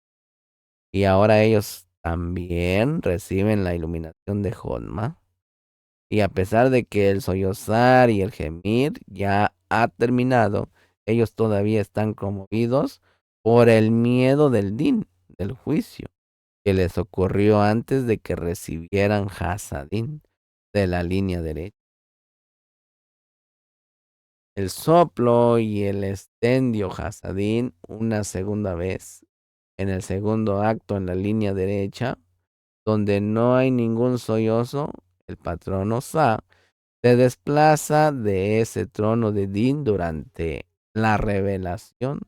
Y ahora ellos también reciben la iluminación de Honma. Y a pesar de que el sollozar y el gemir ya ha terminado, ellos todavía están conmovidos por el miedo del din, del juicio, que les ocurrió antes de que recibieran Hasadín de la línea derecha. El soplo y el extendio Hasadín una segunda vez en el segundo acto en la línea derecha, donde no hay ningún sollozo, el patrono Sa se desplaza de ese trono de Din durante la revelación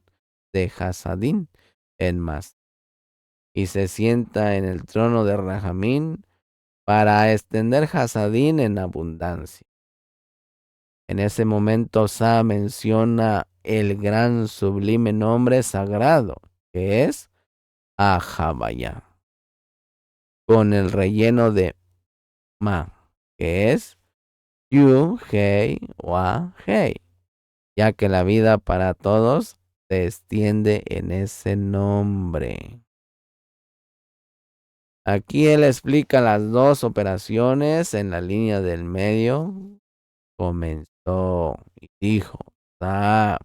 de Hasadín en Mas, y se sienta en el trono de Rahamín para extender Hasadín en abundancia. En ese momento Sa menciona el gran sublime nombre sagrado, que es Ahabaya, con el relleno de Ma, que es Yu, Hei, Wa, Hei, ya que la vida para todos se extiende en ese nombre. Aquí él explica las dos operaciones en la línea del medio. Comenzó y dijo, Sa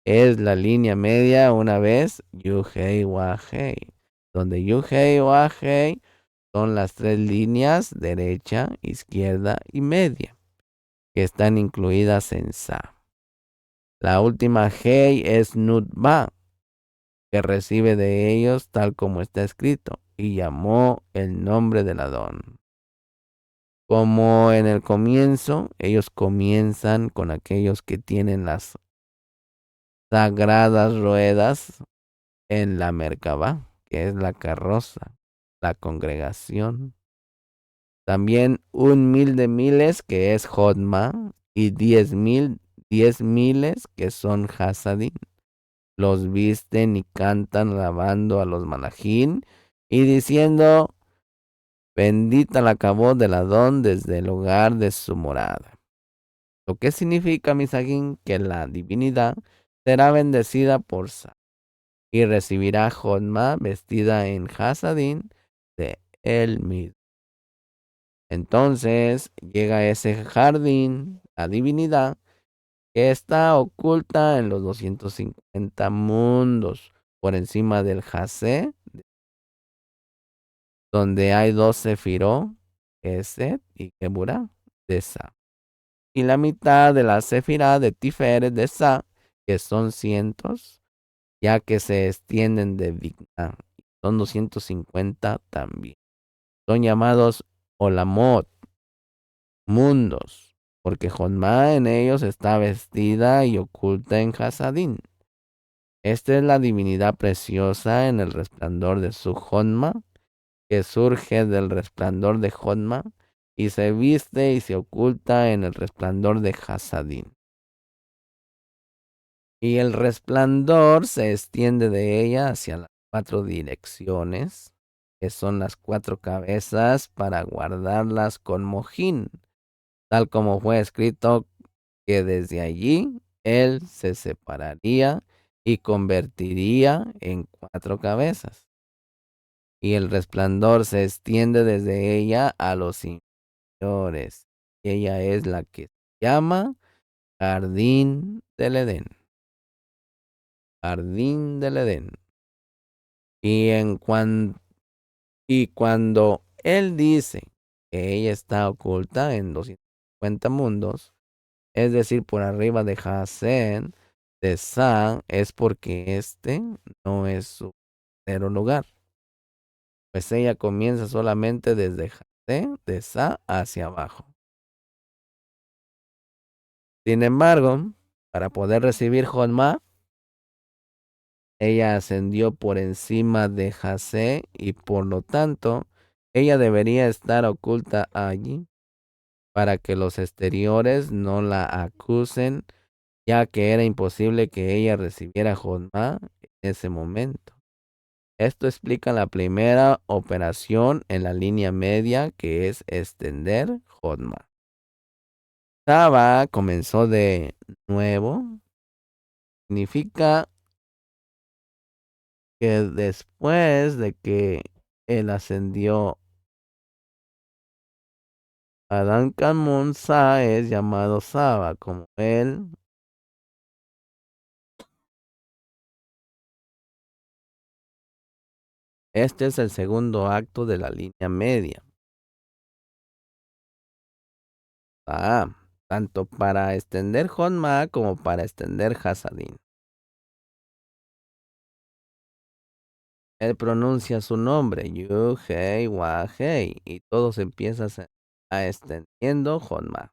es la línea media una vez, Yu, Hei, Wa, Hei, donde Yu, Hei, Wa, Hei son las tres líneas, derecha, izquierda y media, que están incluidas en Sa. La última Hei es Nutba, que recibe de ellos tal como está escrito. y llamó el nombre del Adón. Como en el comienzo, ellos comienzan con aquellos que tienen las sagradas ruedas en la Merkabah, que es la carroza, la congregación. También 1,000 de miles, que es Jotma, y 10 miles, que son Hasadim. Los visten y cantan alabando a los malajín y diciendo, bendita la cabot del Adón desde el hogar de su morada. Lo que significa, Misagín, que la divinidad será bendecida por Sa y recibirá Jotma vestida en Hasadín de él mismo. Entonces llega ese jardín, la divinidad, que está oculta en los 250 mundos por encima del Jase, donde hay 12 Sefirot, Eset y Geburah de Sa. Y la mitad de la Sefirá de Tiferet de Sa, que son cientos, ya que se extienden de Bigna. Son 250 también. Son llamados Olamot, mundos, porque Jonma en ellos está vestida y oculta en Hasadín. Esta es la divinidad preciosa en el resplandor de su Jonma, que surge del resplandor de Jonma y se viste y se oculta en el resplandor de Hasadín. Y el resplandor se extiende de ella hacia las 4 direcciones, que son las 4 cabezas para guardarlas con mojín, tal como fue escrito que desde allí él se separaría y convertiría en 4 cabezas. Y el resplandor se extiende desde ella a los inferiores. Ella es la que se llama Jardín del Edén. Jardín del Edén. Y, y cuando él dice que ella está oculta en 250 mundos, es decir, por arriba de Hasén, de Sa, es porque este no es su verdadero lugar. Pues ella comienza solamente desde Hasén, de Sa hacia abajo. Sin embargo, para poder recibir Jonma, ella ascendió por encima de Hasé y por lo tanto, ella debería estar oculta allí para que los exteriores no la acusen, ya que era imposible que ella recibiera Jonma en ese momento. Esto explica la primera operación en la línea media, que es extender Jonma. Saba comenzó de nuevo, significa que después de que él ascendió, Adán Camun Sa es llamado Saba, como él. Este es el segundo acto de la línea media. Tanto para extender Jonma como para extender Hasadín. Él pronuncia su nombre, Yu, Hei, Wa, Hei, y todos empiezan a extendiendo Jonma.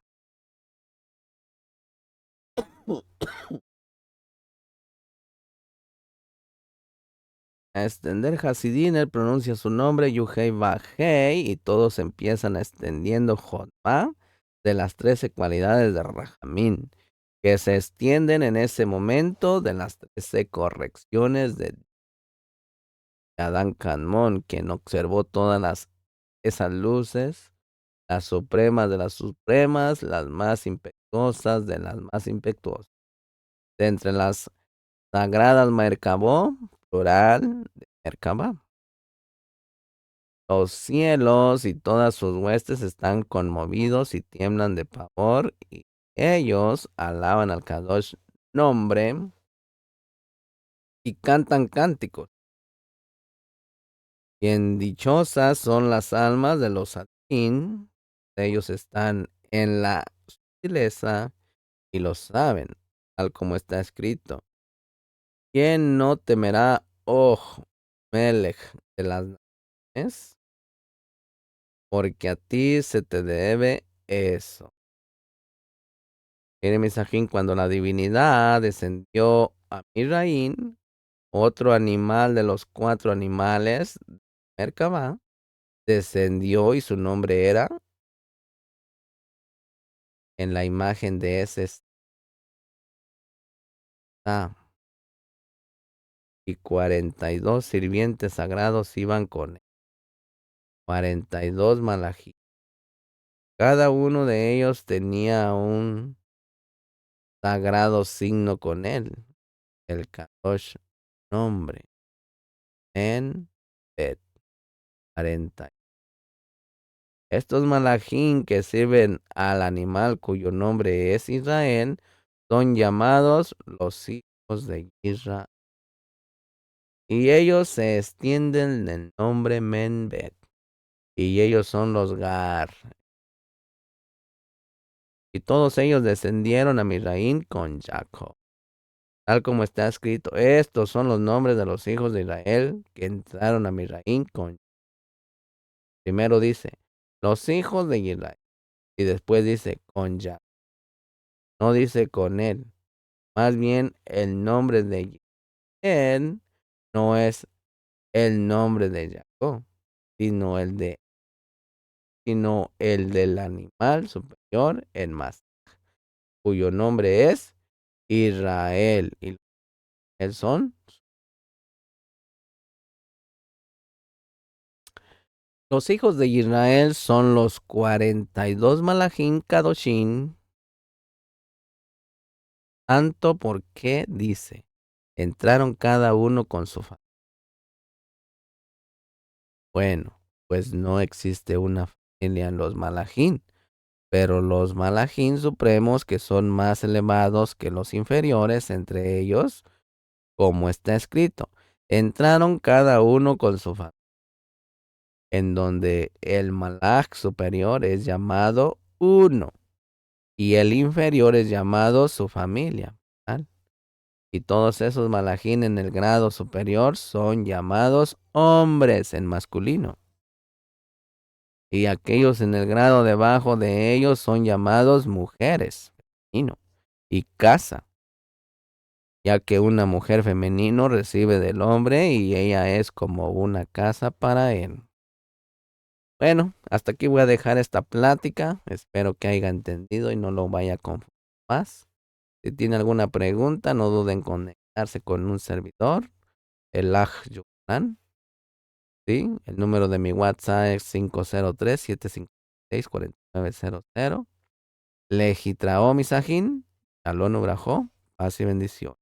A extender Hasidín, él pronuncia su nombre, Yuhei Bajei, y todos empiezan extendiendo Jotma de las 13 cualidades de Rahamín, que se extienden en ese momento de las 13 correcciones de Adán Kanmon, quien observó esas luces, las supremas de las supremas, las más impetuosas de las más impetuosas. De entre las sagradas Merkabó, plural de Merkabah. Los cielos y todas sus huestes están conmovidos y tiemblan de pavor, y ellos alaban al Kadosh nombre y cantan cánticos. Bien dichosas son las almas de los Satín, ellos están en la sutileza y lo saben, tal como está escrito. ¿Quién no temerá, oh Melech de las es, porque a ti se te debe eso. Mire, Misajín, cuando la divinidad descendió a Misraín, otro animal de los 4 animales de Merkabah descendió y su nombre era en la imagen de ese está. Y 42 sirvientes sagrados iban con él. 42 malají. Cada uno de ellos tenía un sagrado signo con él. El Kadosh nombre. En Bet 40. Estos malajín que sirven al animal cuyo nombre es Israel son llamados los hijos de Israel. Y ellos se extienden el nombre Menbet. Y ellos son los Gar. Y todos ellos descendieron a Misraín con Jacob. Tal como está escrito, estos son los nombres de los hijos de Israel que entraron a Misraín con Jacob. Primero dice, los hijos de Israel. Y después dice, con Jacob. No dice con él. Más bien el nombre de Israel no es el nombre de Jacob, sino el del animal superior en más, cuyo nombre es Israel. Y él son los hijos de Israel son los 42 Malachim Kadoshim, tanto porque dice, entraron cada uno con su familia. Bueno, pues no existe una familia en los Malachim, pero los Malachim supremos que son más elevados que los inferiores entre ellos, como está escrito, entraron cada uno con su familia, en donde el Malach superior es llamado uno y el inferior es llamado su familia. ¿Verdad? Y todos esos malajín en el grado superior son llamados hombres en masculino. Y aquellos en el grado debajo de ellos son llamados mujeres femenino y casa, ya que una mujer femenino recibe del hombre y ella es como una casa para él. Bueno, hasta aquí voy a dejar esta plática. Espero que haya entendido y no lo vaya a confundir más. Si tiene alguna pregunta, no duden en conectarse con un servidor, el Aj Yohanan. ¿Sí? El número de mi WhatsApp es 503-756-4900. Legitraó Misajín, Alon Ubrajó, paz y bendición.